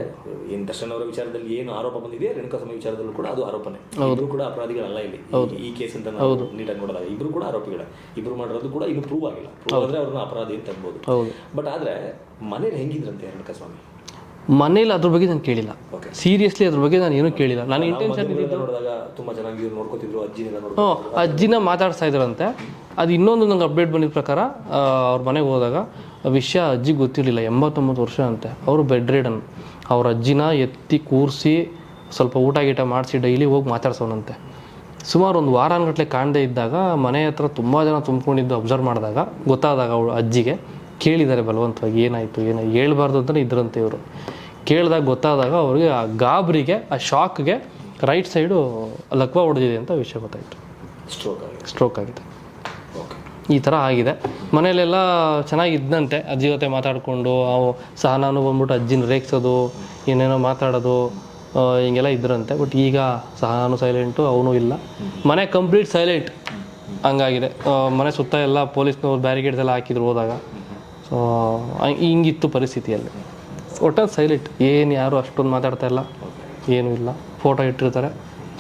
ಏನು ದರ್ಶನ್ ಅವರ ವಿಚಾರದಲ್ಲಿ ಏನು ಆರೋಪ ಬಂದಿದೆ, ರೇಣುಕಾಸ್ವಾಮಿ ವಿಚಾರದಲ್ಲೂ ಕೂಡ ಅದು ಆರೋಪನೇ. ಇಬ್ರು ಕೂಡ ಅಪರಾಧಿಗಳಲ್ಲ ಇಲ್ಲಿ ಈ ಕೇಸ್ ಅಂತ ನಾವು ನೀಟಾಗಿ ನೋಡಿದಾಗ. ಇಬ್ರು ಕೂಡ ಆರೋಪಿಗಳೇ, ಇಬ್ರು ಮಾಡಿರೋದು ಕೂಡ ಇನ್ನು ಪ್ರೂವ್ ಆಗಿಲ್ಲ. ಪ್ರೂವ್ ಆದ್ರೆ ಅವ್ರನ್ನ ಅಪರಾಧಿ ಅಂತ ಅನ್ಬೋದು. ಬಟ್ ಆದ್ರೆ ಮನೇಲಿ ಹೆಂಗಿದ್ರಂತೆ ರೇಣುಕಾಸ್ವಾಮಿ? ಮನೇಲಿ ಅದ್ರ ಬಗ್ಗೆ ನಾನು ಕೇಳಿಲ್ಲ, ಸೀರಿಯಸ್ಲಿ ಅದ್ರ ಬಗ್ಗೆ ನಾನು ಏನೂ ಕೇಳಿಲ್ಲ. ನಾನು ಇಂಟೆನ್ಷನ್ ನೋಡಿದಾಗ ತುಂಬಾ ಚೆನ್ನಾಗಿ ನೋಡ್ಕೊತಿದ್ರು, ಅಜ್ಜಿನ ಮಾತಾಡ್ತಾ ಇದ್ರಂತೆ. ಅದು ಇನ್ನೊಂದು ನಂಗೆ ಅಪ್ಡೇಟ್ ಬಂದಿದ್ದ ಪ್ರಕಾರ, ಅವ್ರ ಮನೆಗೆ ಹೋದಾಗ ವಿಷಯ ಅಜ್ಜಿಗೆ ಗೊತ್ತಿರಲಿಲ್ಲ. 89 ವರ್ಷ ಅಂತೆ, ಅವರು ಬೆಡ್ ರಿಡನ್. ಅವ್ರ ಅಜ್ಜಿನ ಎತ್ತಿ ಕೂರಿಸಿ ಸ್ವಲ್ಪ ಊಟ ಗೀಟ ಮಾಡಿಸಿ ಡೈಲಿ ಹೋಗಿ ಮಾತಾಡ್ಸೋನಂತೆ. ಸುಮಾರು 1 ವಾರಗಟ್ಟಲೆ ಕಾಣದೇ ಇದ್ದಾಗ ಮನೆ ಹತ್ರ ತುಂಬ ಜನ ತುಂಬ್ಕೊಂಡಿದ್ದು ಅಬ್ಸರ್ವ್ ಮಾಡಿದಾಗ ಗೊತ್ತಾದಾಗ ಅವಳು ಅಜ್ಜಿಗೆ ಕೇಳಿದ್ದಾರೆ ಬಲವಂತವಾಗಿ, ಏನಾಯಿತು ಹೇಳ್ಬಾರ್ದು ಅಂತಲೇ ಇದ್ರಂತೆ ಇವರು. ಕೇಳಿದಾಗ ಗೊತ್ತಾದಾಗ ಅವ್ರಿಗೆ ಆ ಗಾಬರಿಗೆ, ಆ ಶಾಕ್ಗೆ ರೈಟ್ ಸೈಡು ಲಕ್ವ ಹೊಡೆದಿದೆ ಅಂತ ವಿಷಯ ಗೊತ್ತಾಯಿತು. ಸ್ಟ್ರೋಕ್ ಆಗಿದೆ. ಈ ಥರ ಆಗಿದೆ. ಮನೆಯಲ್ಲೆಲ್ಲ ಚೆನ್ನಾಗಿದ್ದಂತೆ, ಅಜ್ಜಿ ಜೊತೆ ಮಾತಾಡಿಕೊಂಡು ಸಹನಾನು ಬಂದ್ಬಿಟ್ಟು ಅಜ್ಜಿನ ರೇಗಿಸೋದು, ಏನೇನೋ ಮಾತಾಡೋದು, ಹಿಂಗೆಲ್ಲ ಇದ್ರಂತೆ. ಬಟ್ ಈಗ ಸಹನಾನು ಸೈಲೆಂಟು, ಅವನು ಇಲ್ಲ, ಮನೆ ಕಂಪ್ಲೀಟ್ ಸೈಲೆಂಟ್ ಹಂಗಾಗಿದೆ. ಮನೆ ಸುತ್ತ ಎಲ್ಲ ಪೊಲೀಸ್ನವ್ರು ಬ್ಯಾರಿಕೇಡ್ಸ್ ಎಲ್ಲ ಹಾಕಿದ್ರು ಹೋದಾಗ. ಸೊ ಹಿಂಗಿತ್ತು ಪರಿಸ್ಥಿತಿಯಲ್ಲಿ. ಒಟ್ಟಾಗಿ ಸೈಲೆಂಟ್, ಏನು ಯಾರು ಅಷ್ಟೊಂದು ಮಾತಾಡ್ತಾ ಇಲ್ಲ, ಏನೂ ಇಲ್ಲ. ಫೋಟೋ ಇಟ್ಟಿರ್ತಾರೆ,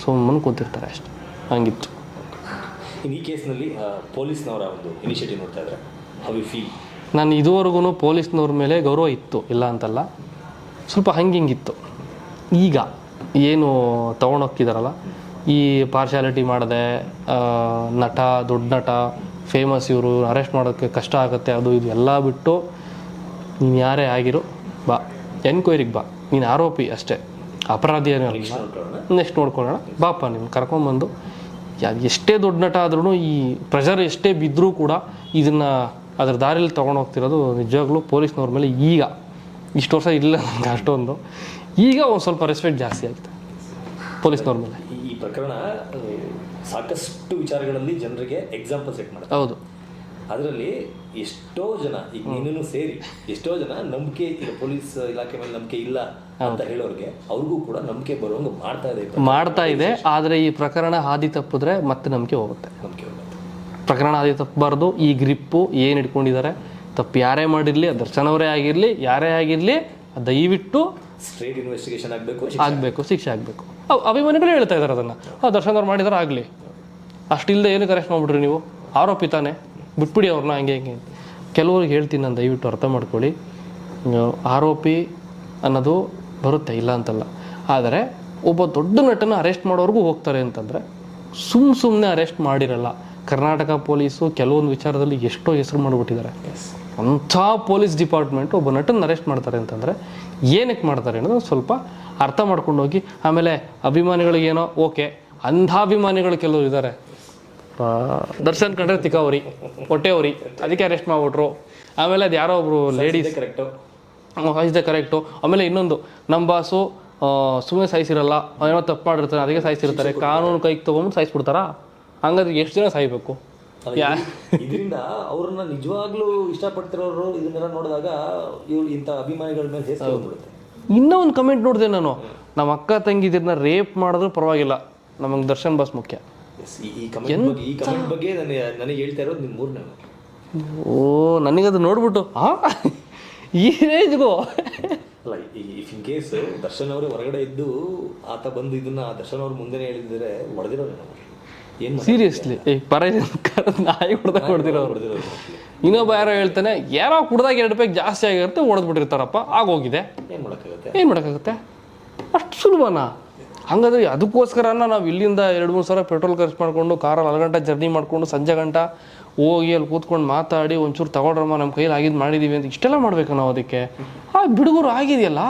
ಸುಮ್ಮನೆ ಕೂತಿರ್ತಾರೆ ಅಷ್ಟೆ, ಹಂಗಿತ್ತು. ಈ ಕೇಸ್ನಲ್ಲಿ ಪೊಲೀಸ್ನವರ ಒಂದು ಇನಿಷಿಯೇಟಿವ್ ನೋಡ್ತಾ ಇದ್ದಾರೆ, ಹೌ ಯು ಫೀಲ್? ನಾನು ಇದುವರೆಗೂ ಪೊಲೀಸ್ನವ್ರ ಮೇಲೆ ಗೌರವ ಇತ್ತು, ಇಲ್ಲ ಅಂತಲ್ಲ, ಸ್ವಲ್ಪ ಹಿಂಗಿತ್ತು. ಈಗ ಏನು ತೊಗೊಂಡೋಗ್ತಿದಾರಲ್ಲ, ಈ ಪಾರ್ಶಾಲಿಟಿ ಮಾಡದೆ, ನಟ, ದೊಡ್ಡ ನಟ, ಫೇಮಸ್, ಇವರು ಅರೆಸ್ಟ್ ಮಾಡೋಕ್ಕೆ ಕಷ್ಟ ಆಗುತ್ತೆ, ಅದು ಇದು ಎಲ್ಲ ಬಿಟ್ಟು ನೀನು ಯಾರೇ ಆಗಿರೋ ಬಾ, ಎನ್ಕ್ವೈರಿಗೆ ಬಾ, ನೀನು ಆರೋಪಿ ಅಷ್ಟೇ, ಅಪರಾಧಿ ಏನೂ ಅಲ್ಲ, ನೆಕ್ಸ್ಟ್ ನೋಡ್ಕೊಳ್ಳೋಣ ಬಾಪ, ನೀನು ಕರ್ಕೊಂಬಂದು. ಎಷ್ಟೇ ದೊಡ್ಡ ನಟ ಆದ್ರೂ ಈ ಪ್ರೆಷರ್ ಎಷ್ಟೇ ಬಿದ್ದರೂ ಕೂಡ ಇದನ್ನು ಅದ್ರ ದಾರಿಯಲ್ಲಿ ತೊಗೊಂಡೋಗ್ತಿರೋದು ನಿಜವಾಗ್ಲೂ ಪೊಲೀಸ್ನವ್ರ ಮೇಲೆ. ಈಗ ಇಷ್ಟು ವರ್ಷ ಇಲ್ಲ ನನಗೆ ಅಷ್ಟೊಂದು, ಈಗ ಒಂದು ಸ್ವಲ್ಪ ರೆಸ್ಪೆಕ್ಟ್ ಜಾಸ್ತಿ ಆಗುತ್ತೆ ಪೊಲೀಸ್ನವ್ರ ಮೇಲೆ. ಈ ಪ್ರಕರಣ ಸಾಕಷ್ಟು ವಿಚಾರಗಳಲ್ಲಿ ಜನರಿಗೆ ಎಕ್ಸಾಂಪಲ್ ಸೆಟ್ ಮಾಡುತ್ತೆ. ಹೌದು, ಅದರಲ್ಲಿ ಎಷ್ಟೋ ಜನ, ಈಗ ನೀನು ಸೇರಿ ಎಷ್ಟೋ ಜನ ನಂಬಿಕೆ ಇಲ್ಲ, ಪೊಲೀಸ್ ಇಲಾಖೆ ಮೇಲೆ ನಂಬಿಕೆ ಇಲ್ಲ ಅಂತ ಹೇಳೋರಿಗೆ ಅವ್ರಿಗೂ ಕೂಡ ನಂಬಿಕೆ ಬರುವಂಗೆ ಮಾಡ್ತಾ ಇದೆ. ಆದರೆ ಈ ಪ್ರಕರಣ ಹಾದಿ ತಪ್ಪಿದ್ರೆ ಮತ್ತೆ ನಂಬಿಕೆ ಹೋಗುತ್ತೆ. ಪ್ರಕರಣ ಹಾದಿ ತಪ್ಪಬಾರ್ದು. ಈ ಗ್ರಿಪ್ಪು ಏನು ಇಟ್ಕೊಂಡಿದ್ದಾರೆ, ತಪ್ಪು ಯಾರೇ ಮಾಡಿರಲಿ, ದರ್ಶನ್ ಅವರೇ ಆಗಿರಲಿ, ಯಾರೇ ಆಗಿರಲಿ, ದಯವಿಟ್ಟು ಸ್ಟ್ರೇಟ್ ಇನ್ವೆಸ್ಟಿಗೇಷನ್ ಆಗಬೇಕು, ಶಿಕ್ಷೆ ಆಗಬೇಕು. ಅಭಿಮಾನಿಗಳು ಹೇಳ್ತಾ ಇದ್ದಾರೆ ಅದನ್ನು, ದರ್ಶನ್ ಅವ್ರು ಮಾಡಿದಾರೆ ಆಗಲಿ, ಅಷ್ಟಿಲ್ಲದೆ ಏನಕ್ಕೆ ಅರೆಸ್ಟ್ ಮಾಡಿಬಿಟ್ರಿ ನೀವು, ಆರೋಪಿ ತಾನೆ, ಬಿಟ್ಬಿಡಿ ಅವ್ರನ್ನ, ಹಂಗೆ ಕೆಲವ್ರಿಗೆ ಹೇಳ್ತೀನಿ ನಾನು, ದಯವಿಟ್ಟು ಅರ್ಥ ಮಾಡ್ಕೊಳ್ಳಿ. ಆರೋಪಿ ಅನ್ನೋದು ಬರುತ್ತೆ, ಇಲ್ಲ ಅಂತಲ್ಲ. ಆದರೆ ಒಬ್ಬ ದೊಡ್ಡ ನಟನ ಅರೆಸ್ಟ್ ಮಾಡೋರ್ಗೂ ಹೋಗ್ತಾರೆ ಅಂತಂದರೆ ಸುಮ್ಮನೆ ಅರೆಸ್ಟ್ ಮಾಡಿರಲ್ಲ. ಕರ್ನಾಟಕ ಪೊಲೀಸು ಕೆಲವೊಂದು ವಿಚಾರದಲ್ಲಿ ಎಷ್ಟೋ ಹೆಸರು ಮಾಡಿಬಿಟ್ಟಿದ್ದಾರೆ. ಅಂಥ ಪೊಲೀಸ್ ಡಿಪಾರ್ಟ್ಮೆಂಟು ಒಬ್ಬ ನಟನ ಅರೆಸ್ಟ್ ಮಾಡ್ತಾರೆ ಅಂತಂದರೆ ಏನಕ್ಕೆ ಮಾಡ್ತಾರೆ ಅನ್ನೋದು ಸ್ವಲ್ಪ ಅರ್ಥ ಮಾಡ್ಕೊಂಡು ಹೋಗಿ. ಆಮೇಲೆ ಅಭಿಮಾನಿಗಳಿಗೇನೋ ಓಕೆ, ಅಂಧಾಭಿಮಾನಿಗಳು ಕೆಲವರು ಇದ್ದಾರೆ, ದರ್ಶನ್ ಕಂಡ್ರೆ ತಿಕ್ಕವ್ರಿ, ಹೊಟ್ಟೆವ್ರಿ, ಅದಕ್ಕೆ ಅರೆಸ್ಟ್ ಮಾಡಿಬಿಟ್ರು. ಆಮೇಲೆ ಅದು ಯಾರೋ ಒಬ್ರು ಲೇಡೀಸ್ ಕರೆಕ್ಟು. ಆಮೇಲೆ ಇನ್ನೊಂದು, ನಮ್ಮ ಬಾಸು ಸುಮ್ಮನೆ ಸಾಯಿಸಿರಲ್ಲ, ಏನೋ ತಪ್ಪು ಮಾಡಿರ್ತಾರೆ, ಅದಕ್ಕೆ ಸಾಯಿಸಿರ್ತಾರೆ, ಕಾನೂನು ಕೈಗೆ ತೊಗೊಂಡು ಸಾಯಿಸ್ಬಿಡ್ತಾರಾ? ಹಂಗಾದ್ರೆ ಎಷ್ಟು ಜನ ಸಾಯ್ಬೇಕು? ಇದರಿಂದ ಅವ್ರನ್ನ ನಿಜವಾಗ್ಲೂ ಇಷ್ಟಪಡ್ತಿರೋರು ಇದನ್ನೆಲ್ಲ ನೋಡಿದಾಗ ಇವ್ರು ಇಂಥ ಅಭಿಮಾನಿಗಳ ಮೇಲೆ ಸೇರಿಸ್ಬಿಡುತ್ತೆ. ಇನ್ನೂ ಒಂದು ಕಮೆಂಟ್ ನೋಡಿದೆ ನಾನು, ನಮ್ಮ ಅಕ್ಕ ತಂಗಿದಿರನ್ನ ರೇಪ್ ಮಾಡಿದ್ರು ಪರವಾಗಿಲ್ಲ, ನಮಗೆ ದರ್ಶನ್ ಬಾಸ್ ಮುಖ್ಯ. ಈ ಕಮೆಂಟ್ ಬಗ್ಗೆ ನನಗೆ ಹೇಳ್ತಾ ಇರೋದು ನಿಮ್ಮ ಮೂರನೇ. ನನಗದು ನೋಡ್ಬಿಟ್ಟು ಈ ರೇಜ್ಗೂ ಅಲ್ಲ, ಇಫ್ ಇನ್ ಕೇಸ್ ದರ್ಶನ್ ಅವರೇ ಹೊರಗಡೆ ಇದ್ದು ಆತ ಬಂದು ಇದನ್ನ ದರ್ಶನ್ ಅವ್ರ ಮುಂದೆನೇ ಹೇಳಿದ್ರೆ ಹೊಡೆದಿರೋರು ಏನು ಸೀರಿಯಸ್ಲಿ. ನಾಯಿ ಹೊಡೆದಿರೋರು. ಇನ್ನೊಬ್ಬ ಯಾರೋ ಹೇಳ್ತಾನೆ, ಯಾರೋ ಕುಡ್ದಾಗ 2 ರೂಪಾಯಿ ಜಾಸ್ತಿ ಆಗಿರುತ್ತೆ, ಹೊಡೆದ್ಬಿಟ್ಟಿರ್ತಾರಪ್ಪ, ಆಗೋಗಿದೆ, ಏನು ಮಾಡೋಕ್ಕಾಗುತ್ತೆ? ಅಷ್ಟು ಸುಲಭನಾ? ಹಂಗಾದ್ರೆ ಅದಕ್ಕೋಸ್ಕರನ ನಾವು ಇಲ್ಲಿಂದ 2-3 ಸಾವಿರ ಪೆಟ್ರೋಲ್ ಖರ್ಚು ಮಾಡಿಕೊಂಡು ಕಾರಲ್ಲಿ 4 ಗಂಟೆ ಜರ್ನಿ ಮಾಡಿಕೊಂಡು ಸಂಜೆ ಗಂಟ ಹೋಗಿ ಅಲ್ಲಿ ಕೂತ್ಕೊಂಡು ಮಾತಾಡಿ ಒಂಚೂರು ತಗೊಳ್ರಮ್ಮ, ನಮ್ಮ ಕೈಯಲ್ಲಿ ಆಗಿದ್ದು ಮಾಡಿದ್ದೀವಿ ಅಂತ ಇಷ್ಟೆಲ್ಲ ಮಾಡ್ಬೇಕು ನಾವು? ಅದಕ್ಕೆ ಆ ಬಿಡುಗರು ಆಗಿದೆಯಲ್ಲ,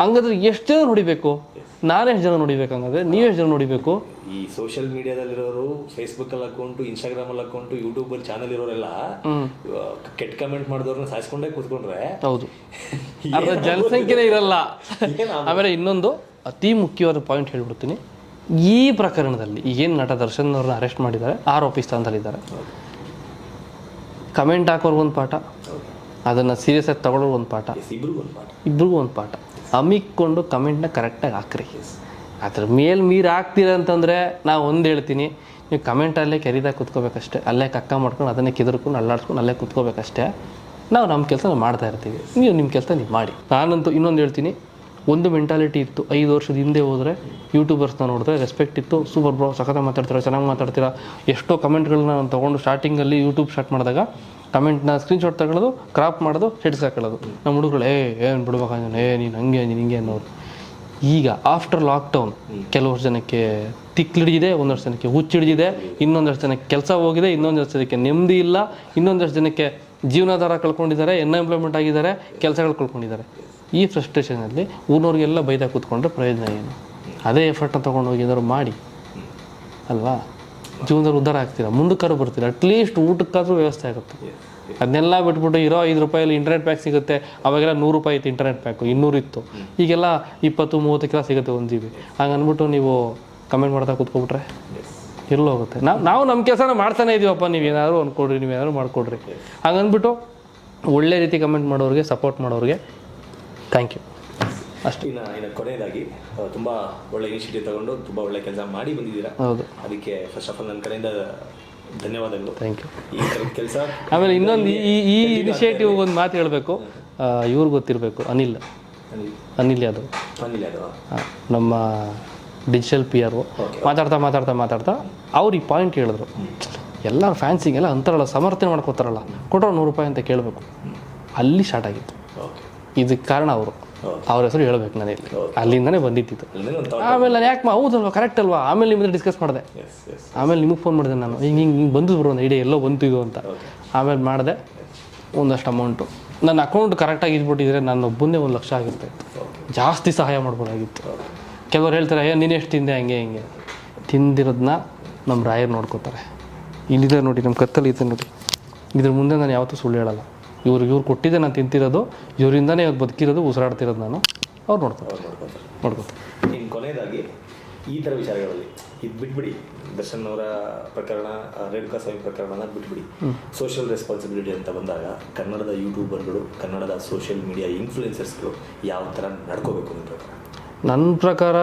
ಹಂಗಾದ್ರೆ ಎಷ್ಟು ಜನ ನೋಡಿಬೇಕು? ನಾನೆಷ್ಟು ಜನ ನೋಡಿಬೇಕು? ಹಂಗಾದ್ರೆ ನೀವೆಷ್ಟು ಜನ ನೋಡಿಬೇಕು? ಈ ಸೋಷಿಯಲ್ ಮೀಡಿಯಾದಲ್ಲಿರೋರು ಫೇಸ್ಬುಕ್ಕಲ್ಲಿ ಅಕೌಂಟು, ಇನ್ಸ್ಟಾಗ್ರಾಮಲ್ಲಿ ಅಕೌಂಟು, ಯೂಟ್ಯೂಬಲ್ಲಿ ಚಾನಲ್ ಇರೋರೆಲ್ಲ ಕೆಟ್ಟ ಕಮೆಂಟ್ ಮಾಡಿದವ್ರನ್ನ ಸಾಯಿಸ್ಕೊಂಡೇ ಕೂತ್ಕೊಂಡ್ರೆ ಹೌದು, ಅರ್ಧ ಜನಸಂಖ್ಯೆನೇ ಇರಲ್ಲ. ಆಮೇಲೆ ಇನ್ನೊಂದು ಅತಿ ಮುಖ್ಯವಾದ ಪಾಯಿಂಟ್ ಹೇಳ್ಬಿಡ್ತೀನಿ. ಈ ಪ್ರಕರಣದಲ್ಲಿ ಈಗೇನು ನಟ ದರ್ಶನ್ ಅವ್ರನ್ನ ಅರೆಸ್ಟ್ ಮಾಡಿದ್ದಾರೆ, ಆರೋಪಿ ಸ್ಥಾನದಲ್ಲಿದ್ದಾರೆ. ಕಮೆಂಟ್ ಹಾಕೋರ್ಗೆ ಒಂದು ಪಾಠ, ಅದನ್ನು ಸೀರಿಯಸ್ ಆಗಿ ತಗೊಳ್ಳೋರು ಒಂದು ಪಾಠ, ಇಬ್ರಿಗೂ ಒಂದು ಪಾಠ. ಅಮಿಕ್ಕೊಂಡು ಕಮೆಂಟ್ನ ಕರೆಕ್ಟಾಗಿ ಹಾಕ್ರಿ. ಅದ್ರ ಮೀರು ಹಾಕ್ತೀರ ಅಂತಂದರೆ ನಾವು ಒಂದು ಹೇಳ್ತೀನಿ, ನೀವು ಕಮೆಂಟಲ್ಲೇ ಕೆರಿದಾಗ ಕೂತ್ಕೋಬೇಕಷ್ಟೇ, ಅಲ್ಲೇ ಕಕ್ಕ ಮಾಡ್ಕೊಂಡು ಅದನ್ನೇ ಕೆದರ್ಕೊಂಡು ಅಲ್ಲಾಡ್ಸ್ಕೊಂಡು ಅಲ್ಲೇ ಕೂತ್ಕೋಬೇಕಷ್ಟೇ. ನಾವು ನಮ್ಮ ಕೆಲಸ ನಾವು ಮಾಡ್ತಾ ಇರ್ತೀವಿ, ನೀವು ನಿಮ್ಮ ಕೆಲಸ ನೀವು ಮಾಡಿ. ನಾನಂತೂ ಇನ್ನೊಂದು ಹೇಳ್ತೀನಿ, ಒಂದು ಮೆಂಟಾಲಿಟಿ ಇತ್ತು 5 ವರ್ಷದ ಹಿಂದೆ ಹೋದರೆ ಯೂಟ್ಯೂಬರ್ಸ್ನ ನೋಡಿದ್ರೆ ರೆಸ್ಪೆಕ್ಟ್ ಇತ್ತು. ಸೂಪರ್ ಬ್ರೋ, ಸಖತ್ತಾಗಿ ಮಾತಾಡ್ತೀರಾ, ಚೆನ್ನಾಗಿ ಮಾತಾಡ್ತೀರಾ. ಎಷ್ಟೋ ಕಮೆಂಟ್ಗಳನ್ನ ನಾನು ತೊಗೊಂಡು ಸ್ಟಾರ್ಟಿಂಗಲ್ಲಿ ಯೂಟ್ಯೂಬ್ ಸ್ಟಾರ್ಟ್ ಮಾಡಿದಾಗ ಕಮೆಂಟ್ನ ಸ್ಕ್ರೀನ್ಶಾಟ್ ತಗೊಳ್ಳೋದು, ಕ್ರಾಪ್ ಮಾಡೋದು, ಹೆಡ್ಸ್ ಹಾಕೊಳ್ಳೋದು. ನಮ್ಮ ಹುಡುಗರು ಏನು ಬಿಡ್ಬೇಕಾದ್ರೆ ನೀನು ಹಂಗೆ ನೀನು ಹಿಂಗೆ ಅನ್ನೋರು. ಈಗ ಆಫ್ಟರ್ ಲಾಕ್ಡೌನ್ ಕೆಲವಷ್ಟು ಜನಕ್ಕೆ ತಿಕ್ಲಿಡಿದೆ, ಒಂದಷ್ಟು ಜನಕ್ಕೆ ಹುಚ್ಚಿಡಿದಿದೆ, ಇನ್ನೊಂದಷ್ಟು ಜನಕ್ಕೆ ಕೆಲಸ ಹೋಗಿದೆ, ಇನ್ನೊಂದಷ್ಟು ಜನಕ್ಕೆ ನೆಮ್ಮದಿ ಇಲ್ಲ, ಇನ್ನೊಂದಷ್ಟು ಜನಕ್ಕೆ ಜೀವನಾಧಾರ ಕಳ್ಕೊಂಡಿದ್ದಾರೆ, ಅನ್ಎಂಪ್ಲಾಯ್ಮೆಂಟ್ ಆಗಿದ್ದಾರೆ, ಕೆಲಸಗಳು ಕಳ್ಕೊಂಡಿದ್ದಾರೆ. ಈ ಫ್ರಸ್ಟ್ರೇಷನಲ್ಲಿ ಊರಿನವ್ರಿಗೆಲ್ಲ ಬೈದಾಗ ಕೂತ್ಕೊಂಡ್ರೆ ಪ್ರಯೋಜನ ಏನು? ಅದೇ ಎಫರ್ಟ್ನ ತೊಗೊಂಡೋಗಿ ಏನಾದ್ರು ಮಾಡಿ ಅಲ್ವಾ, ಜೀವನದಲ್ಲಿ ಉದ್ಧಾರ ಆಗ್ತೀರಾ, ಮುಂದಕ್ಕಾರು ಬರ್ತೀರಾ, ಅಟ್ಲೀಸ್ಟ್ ಊಟಕ್ಕಾದ್ರೂ ವ್ಯವಸ್ಥೆ ಆಗುತ್ತೆ. ಅದನ್ನೆಲ್ಲ ಬಿಟ್ಬಿಟ್ಟು ಇರೋ 5 ರೂಪಾಯಲ್ಲಿ ಇಂಟರ್ನೆಟ್ ಪ್ಯಾಕ್ ಸಿಗುತ್ತೆ. ಅವಾಗೆಲ್ಲ 100 ರೂಪಾಯಿ ಇತ್ತು ಇಂಟರ್ನೆಟ್ ಪ್ಯಾಕು, 200 ಇತ್ತು. ಈಗೆಲ್ಲ 20-30 ಕಿಲೋ ಸಿಗುತ್ತೆ 1 GB. ಹಂಗೆ ಅಂದ್ಬಿಟ್ಟು ನೀವು ಕಮೆಂಟ್ ಮಾಡ್ತಾ ಕೂತ್ಕೊಬಿಟ್ರೆ ಎಲ್ಲೋ ಹೋಗುತ್ತೆ. ನಾವು ನಮ್ಮ ಕೆಲಸನ ಮಾಡ್ತಾನೆ ಇದೀವಪ್ಪ, ನೀವೇನಾದ್ರು ಅಂದ್ಕೊಡ್ರಿ, ನೀವೇನಾದ್ರು ಮಾಡಿಕೊಡ್ರಿ. ಹಂಗಂದ್ಬಿಟ್ಟು ಒಳ್ಳೆ ರೀತಿ ಕಮೆಂಟ್ ಮಾಡೋರಿಗೆ, ಸಪೋರ್ಟ್ ಮಾಡೋರಿಗೆ ಥ್ಯಾಂಕ್ ಯು ಅಷ್ಟೇ. ಇನ್ನು ಕೊನೆಯದಾಗಿ ತುಂಬ ಒಳ್ಳೆ ಇನಿಷಿಯೇಟಿವ್ ತಗೊಂಡು ತುಂಬ ಒಳ್ಳೆ ಕೆಲಸ ಮಾಡಿ ಬಂದಿದ್ದೀರಾ. ಹೌದು, ಅದಕ್ಕೆ ಫಸ್ಟ್ ಆಫ್ ಆಲ್ ನನ್ನ ಕಡೆಯಿಂದ ಧನ್ಯವಾದಗಳು. Thank you. ಈ ಥರದ ಕೆಲಸ ಆಮೇಲೆ ಇನ್ನೊಂದು ಈ ಇನಿಷಿಯೇಟಿವ್ ಒಂದು ಮಾತು ಹೇಳಬೇಕು. ಇವ್ರು ಗೊತ್ತಿರಬೇಕು, ಅನಿಲ್ ಯಾದವ್, ನಮ್ಮ ಡಿಜಿಟಲ್ PR ಮಾತಾಡ್ತಾ ಅವ್ರು ಈ ಪಾಯಿಂಟ್ ಹೇಳಿದ್ರು. ಎಲ್ಲ ಫ್ಯಾನ್ಸಿಗೆಲ್ಲ ಅಂತಾರಲ್ಲ, ಸಮರ್ಥನೆ ಮಾಡ್ಕೋತಾರಲ್ಲ, ಕೊಟ್ಟರು 100 ರೂಪಾಯಿ ಅಂತ ಕೇಳಬೇಕು. ಅಲ್ಲಿ ಸ್ಟಾರ್ಟ್ ಆಗಿತ್ತು. ಇದಕ್ಕೆ ಕಾರಣ ಅವ್ರ ಹೆಸರು ಹೇಳ್ಬೇಕು ನಾನು ಇಲ್ಲಿ, ಅಲ್ಲಿಂದನೇ ಬಂದಿತ್ತು. ಆಮೇಲೆ ನಾನು ಯಾಕೆ ಹೌದಲ್ವಾ, ಕರೆಕ್ಟ್ ಅಲ್ವಾ, ಆಮೇಲೆ ನಿಮ್ಮ ಡಿಸ್ಕಸ್ ಮಾಡಿದೆ. ಆಮೇಲೆ ನಿಮಗೆ ಫೋನ್ ಮಾಡಿದೆ ನಾನು, ಹಿಂಗೆ ಬಂದು ಬರೋ ಒಂದು ಐಡಿಯಾ ಎಲ್ಲೋ ಬಂತು ಇದು ಅಂತ. ಆಮೇಲೆ ಮಾಡಿದೆ. ಒಂದಷ್ಟು ಅಮೌಂಟು ನನ್ನ ಅಕೌಂಟ್ ಕರೆಕ್ಟಾಗಿ ಇದ್ಬಿಟ್ಟಿದ್ರೆ ನಾನು ಒಬ್ಬಂದೇ 1 ಲಕ್ಷ ಆಗಿರ್ತಾ ಇತ್ತು. ಜಾಸ್ತಿ ಸಹಾಯ ಮಾಡ್ಬೋದಾಗಿತ್ತು. ಕೆಲವ್ರು ಹೇಳ್ತಾರೆ ನೀನು ಎಷ್ಟು ತಿಂದೆ, ಹಂಗೆ ತಿಂದಿರೋದನ್ನ ನಮ್ಮ ರಾಯರು ನೋಡ್ಕೋತಾರೆ. ಇಲ್ಲಿದೆ ನೋಡಿ, ನಮ್ಮ ಕತ್ತಲ್ಲಿ ಇದೆ ನೋಡಿ, ಇದ್ರ ಮುಂದೆ ನಾನು ಯಾವತ್ತೂ ಸುಳ್ಳು ಹೇಳಲ್ಲ. ಇವ್ರು ಕೊಟ್ಟಿದ್ದೆ ನಾನು ತಿಂತಿರೋದು, ಇವರಿಂದನೇ ಇವ್ರು ಬದುಕಿರೋದು, ಉಸಿರಾಡ್ತಿರೋದು ನಾನು. ಅವ್ರು ನೋಡ್ಕೋತಾರೆ. ಇನ್ನು ಕೊನೆಯದಾಗಿ ಈ ಥರ ವಿಚಾರಗಳಲ್ಲಿ ಇದು ಬಿಟ್ಬಿಡಿ, ದರ್ಶನ್ ಅವರ ಪ್ರಕರಣ, ರೇಣುಕಾ ಸ್ವಾಮಿ ಪ್ರಕರಣನ ಬಿಟ್ಬಿಡಿ. ಸೋಷಿಯಲ್ ರೆಸ್ಪಾನ್ಸಿಬಿಲಿಟಿ ಅಂತ ಬಂದಾಗ ಕನ್ನಡದ ಯೂಟ್ಯೂಬರ್ಗಳು, ಕನ್ನಡದ ಸೋಷಿಯಲ್ ಮೀಡಿಯಾ ಇನ್ಫ್ಲೂಯೆನ್ಸರ್ಸ್ಗಳು ಯಾವ ಥರ ನಡ್ಕೋಬೇಕು ಅಂತ ಪ್ರಕಾರ? ನನ್ನ ಪ್ರಕಾರ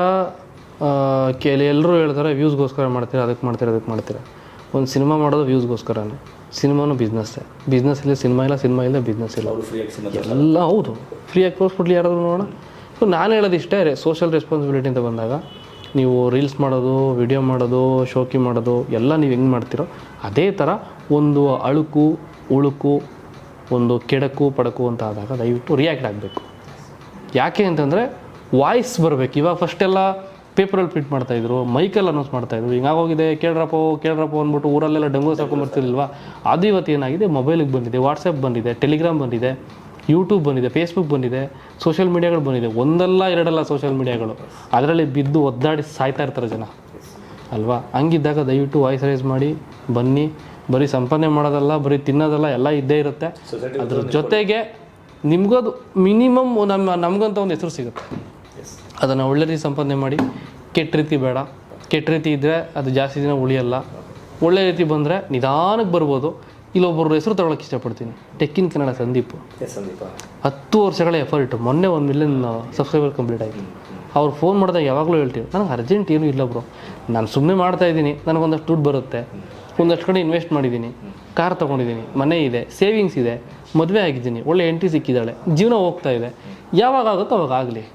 ಎಲ್ಲರೂ ಹೇಳ್ತಾರೆ ವ್ಯೂಸ್ಗೋಸ್ಕರ ಮಾಡ್ತೀರಾ, ಅದಕ್ಕೆ ಮಾಡ್ತೀರಾ. ಒಂದು ಸಿನಿಮಾ ಮಾಡೋದು ವ್ಯೂಸ್ಗೋಸ್ಕರನೇ. ಸಿನಿಮಾನು ಬಿಸ್ನೆಸ್ಸೇ. ಬಿಸ್ನೆಸ್ಸಲ್ಲಿ ಸಿನಿಮಾ ಇಲ್ಲ, ಸಿನಿಮಾ ಇಲ್ಲ ಬಿಸ್ನೆಸ್ ಇಲ್ಲ. ಎಲ್ಲ ಹೌದು, ಫ್ರೀಯಾಗಿ ತೋರಿಸ್ಬಿಡ್ಲಿ ಯಾರಾದರೂ ನೋಡೋಣ. ಸೊ ನಾನು ಹೇಳೋದು ಇಷ್ಟೇ, ಸೋಷಿಯಲ್ ರೆಸ್ಪಾನ್ಸಿಬಿಲಿಟಿ ಅಂತ ಬಂದಾಗ ನೀವು ರೀಲ್ಸ್ ಮಾಡೋದು, ವಿಡಿಯೋ ಮಾಡೋದು, ಶೋಕಿ ಮಾಡೋದು ಎಲ್ಲ ನೀವು ಹೆಂಗೆ ಮಾಡ್ತೀರೋ ಅದೇ ಥರ ಒಂದು ಅಳುಕು ಉಳುಕು, ಒಂದು ಕೆಡಕು ಪಡಕು ಅಂತ ಆದಾಗ ದಯವಿಟ್ಟು ರಿಯಾಕ್ಟ್ ಆಗಬೇಕು. ಯಾಕೆ ಅಂತಂದರೆ ವಾಯ್ಸ್ ಬರಬೇಕು. ಇವಾಗ ಫಸ್ಟೆಲ್ಲ ಪೇಪರಲ್ಲಿ ಪ್ರಿಂಟ್ ಮಾಡ್ತಾಯಿದ್ರು, ಮೈಕಲ್ಲಿ ಅನೌನ್ಸ್ ಮಾಡ್ತಾಯಿದ್ರು. ಹಿಂಗಾಗೋಗಿದೆ, ಕೇಳ್ರಪ್ಪ ಅಂದ್ಬಿಟ್ಟು ಊರಲ್ಲೆಲ್ಲ ಡಂಗೋ ಸಾಕೊಂಡ್ಬರ್ತಿರ್ಲಿಲ್ವ. ಅದು ಇವತ್ತು ಏನಾಗಿದೆ, ಮೊಬೈಲಿಗೆ ಬಂದಿದೆ, ವಾಟ್ಸಪ್ ಬಂದಿದೆ, ಟೆಲಿಗ್ರಾಮ್ ಬಂದಿದೆ, ಯೂಟ್ಯೂಬ್ ಬಂದಿದೆ, ಫೇಸ್ಬುಕ್ ಬಂದಿದೆ, ಸೋಷಿಯಲ್ ಮೀಡಿಯಾಗಳು ಬಂದಿದೆ. ಒಂದಲ್ಲ ಎರಡಲ್ಲ ಸೋಷಿಯಲ್ ಮೀಡಿಯಾಗಳು. ಅದರಲ್ಲಿ ಬಿದ್ದು ಒದ್ದಾಡಿ ಸಾಯ್ತಾ ಇರ್ತಾರೆ ಜನ ಅಲ್ವಾ. ಹಂಗಿದ್ದಾಗ ದಯವಿಟ್ಟು ವಾಯ್ಸ್ ರೈಸ್ ಮಾಡಿ ಬನ್ನಿ. ಬರೀ ಸಂಪಾದನೆ ಮಾಡೋದಲ್ಲ, ಬರೀ ತಿನ್ನೋದಲ್ಲ, ಎಲ್ಲ ಇದ್ದೇ ಇರುತ್ತೆ. ಅದ್ರ ಜೊತೆಗೆ ನಿಮಗದು ಮಿನಿಮಮ್ ನಮಗಂತ ಒಂದು ಹೆಸರು ಸಿಗುತ್ತೆ. ಅದನ್ನು ಒಳ್ಳೆ ರೀತಿ ಸಂಪಾದನೆ ಮಾಡಿ. ಕೆಟ್ಟ ರೀತಿ ಬೇಡ. ಕೆಟ್ಟ ರೀತಿ ಇದ್ದರೆ ಅದು ಜಾಸ್ತಿ ದಿನ ಉಳಿಯಲ್ಲ. ಒಳ್ಳೆ ರೀತಿ ಬಂದರೆ ನಿಧಾನಕ್ಕೆ ಬರ್ಬೋದು. ಇಲ್ಲೊಬ್ಬರು ಹೆಸರು ತಗೊಳ್ಳೋಕೆ ಇಷ್ಟಪಡ್ತೀನಿ, ಟೆಕ್ ಇನ್ ಕನ್ನಡ ಸಂದೀಪ್. 10 ವರ್ಷಗಳ ಎಫರ್ಟ್. ಮೊನ್ನೆ 1 ಮಿಲಿಯನ್ ಸಬ್ಸ್ಕ್ರೈಬರ್ ಕಂಪ್ಲೀಟ್ ಆಯಿತು. ಅವ್ರು ಫೋನ್ ಮಾಡಿದಾಗ ಯಾವಾಗಲೂ ಹೇಳ್ತೀವಿ, ನನಗೆ ಅರ್ಜೆಂಟ್ ಏನೂ ಇಲ್ಲ ಬ್ರೋ, ನಾನು ಸುಮ್ಮನೆ ಮಾಡ್ತಾಯಿದ್ದೀನಿ, ನನಗೊಂದಷ್ಟು ದುಡ್ಡು ಬರುತ್ತೆ, ಒಂದಷ್ಟು ಕಡೆ ಇನ್ವೆಸ್ಟ್ ಮಾಡಿದ್ದೀನಿ, ಕಾರ್ ತೊಗೊಂಡಿದ್ದೀನಿ, ಮನೆ ಇದೆ, ಸೇವಿಂಗ್ಸ್ ಇದೆ, ಮದುವೆ ಆಗಿದ್ದೀನಿ, ಒಳ್ಳೆ ಹೆಂಡತಿ ಸಿಕ್ಕಿದ್ದಾಳೆ, ಜೀವನ ಹೋಗ್ತಾ ಇದೆ, ಯಾವಾಗ ಆಗುತ್ತೋ ಅವಾಗ ಆಗಲಿ.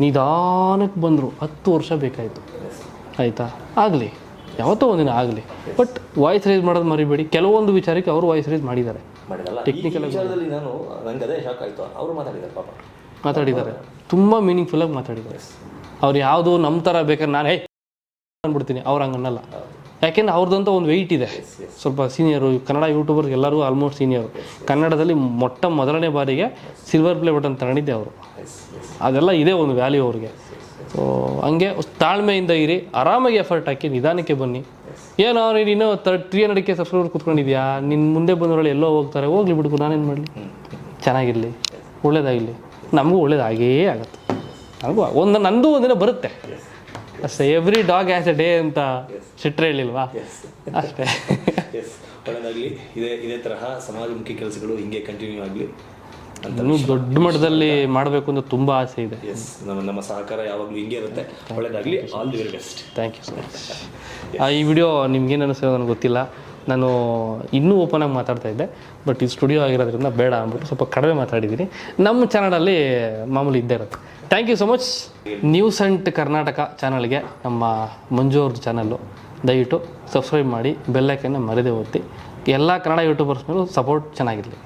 ನಿಧಾನಕ್ಕೆ ಬಂದರು. 10 ವರ್ಷ ಬೇಕಾಯಿತು. ಆಯಿತಾ, ಆಗಲಿ, ಯಾವತ್ತೋ ಒಂದಿನ ಆಗಲಿ. ಬಟ್ ವಾಯ್ಸ್ ರೈಸ್ ಮಾಡೋದು ಮರಿಬೇಡಿ. ಕೆಲವೊಂದು ವಿಚಾರಕ್ಕೆ ಅವರು ವಾಯ್ಸ್ ರೈಸ್ ಮಾಡಿದ್ದಾರೆ. ಟೆಕ್ನಿಕಲ್ ಮಾತಾಡಿದ್ದಾರೆ, ತುಂಬ ಮೀನಿಂಗ್ಫುಲ್ಲಾಗಿ ಮಾತಾಡಿದ್ದಾರೆ. ಅವ್ರು ಯಾವುದು ನಮ್ಮ ಥರ ಬೇಕಾದ್ರೆ ನಾನು ಅಂದ್ಬಿಡ್ತೀನಿ, ಅವ್ರು ಹಂಗೆ ಅನ್ನಲ್ಲ. ಯಾಕೆಂದರೆ ಅವ್ರದ್ದಂತ ಒಂದು ವೆಯ್ಟ್ ಇದೆ, ಸ್ವಲ್ಪ ಸೀನಿಯರು. ಕನ್ನಡ ಯೂಟ್ಯೂಬರ್ಸ್ ಎಲ್ಲರೂ ಆಲ್ಮೋಸ್ಟ್ ಸೀನಿಯರು. ಕನ್ನಡದಲ್ಲಿ ಮೊದಲನೇ ಬಾರಿಗೆ ಸಿಲ್ವರ್ ಪ್ಲೇ ಬಟನ್ ತಗೊಂಡಿದ್ದೆ ಅವರು. ಅದೆಲ್ಲ ಇದೆ ಒಂದು ವ್ಯಾಲ್ಯೂ ಅವ್ರಿಗೆ. ಸೊ ಹಂಗೆ ತಾಳ್ಮೆಯಿಂದ ಇರಿ, ಆರಾಮಾಗಿ ಎಫರ್ಟ್ ಹಾಕಿ ನಿಧಾನಕ್ಕೆ ಬನ್ನಿ. ಏನೋ ನೀನು ಇನ್ನೂ 300K ಸಬ್ಸ್ಕ್ರೈಬರ್ ಕೂತ್ಕೊಂಡಿದ್ಯಾ, ನಿನ್ನ ಮುಂದೆ ಬಂದವರಲ್ಲಿ ಎಲ್ಲೋ ಹೋಗ್ತಾರೆ, ಹೋಗ್ಲಿ ಬಿಡ್ಕು, ನಾನೇನು ಮಾಡಲಿ. ಚೆನ್ನಾಗಿರಲಿ, ಒಳ್ಳೇದಾಗಿರಲಿ, ನಮಗೂ ಒಳ್ಳೇದಾಗೇ ಆಗುತ್ತೆ. ನನಗೂ ನಂದು ಒಂದಿನ ಬರುತ್ತೆ ಅಷ್ಟೇ. Every dog has A day ಅಂತ ಶೆಟ್ರ್ ಹೇಳಿಲ್ವಾ, ಅಷ್ಟೇ. ಒಳ್ಳೆಯದಾಗಲಿ. ಇದೇ ತರಹ ಸಮಾಜಮುಖಿ ಕೆಲಸಗಳು ಹಿಂಗೆ ಕಂಟಿನ್ಯೂ ಆಗಲಿ. ಇನ್ನೂ ದೊಡ್ಡ ಮಟ್ಟದಲ್ಲಿ ಮಾಡಬೇಕು ಅಂತ ತುಂಬ ಆಸೆ ಇದೆ. ನಮ್ಮ ಸಹಕಾರ ಯಾವಾಗಲೂ ಹಿಂಗೆ ಇರುತ್ತೆ. ಒಳ್ಳೆಯದಾಗಲಿ. All the very best. Thank you so much. ಈ ವಿಡಿಯೋ ನಿಮ್ಗೇನು ಅನಿಸ್ತೋ ನನಗೆ ಗೊತ್ತಿಲ್ಲ. ನಾನು ಇನ್ನೂ ಓಪನ್ ಆಗಿ ಮಾತಾಡ್ತಾ ಇದ್ದೆ, ಬಟ್ ಈ ಸ್ಟುಡಿಯೋ ಆಗಿರೋದ್ರಿಂದ ಬೇಡ ಅಂದ್ಬಿಟ್ಟು ಸ್ವಲ್ಪ ಕಡಿಮೆ ಮಾತಾಡಿದ್ದೀನಿ. ನಮ್ಮ ಚಾನಲಲ್ಲಿ ಮಾಮೂಲಿ ಇದ್ದೇ ಇರುತ್ತೆ. Thank you so much. News and Karnataka ಚಾನಲ್ಗೆ, ನಮ್ಮ ಮಂಜು ಅವ್ರದ್ದು ಚಾನಲ್ಲು, ದಯವಿಟ್ಟು ಸಬ್ಸ್ಕ್ರೈಬ್ ಮಾಡಿ, ಬೆಲ್ಲೈಕನ್ನ ಮರೆದೇ ಒತ್ತಿ. ಎಲ್ಲ ಕನ್ನಡ ಯೂಟ್ಯೂಬರ್ಸ್ ಮೇಲೂ ಸಪೋರ್ಟ್ ಚೆನ್ನಾಗಿರಲಿ.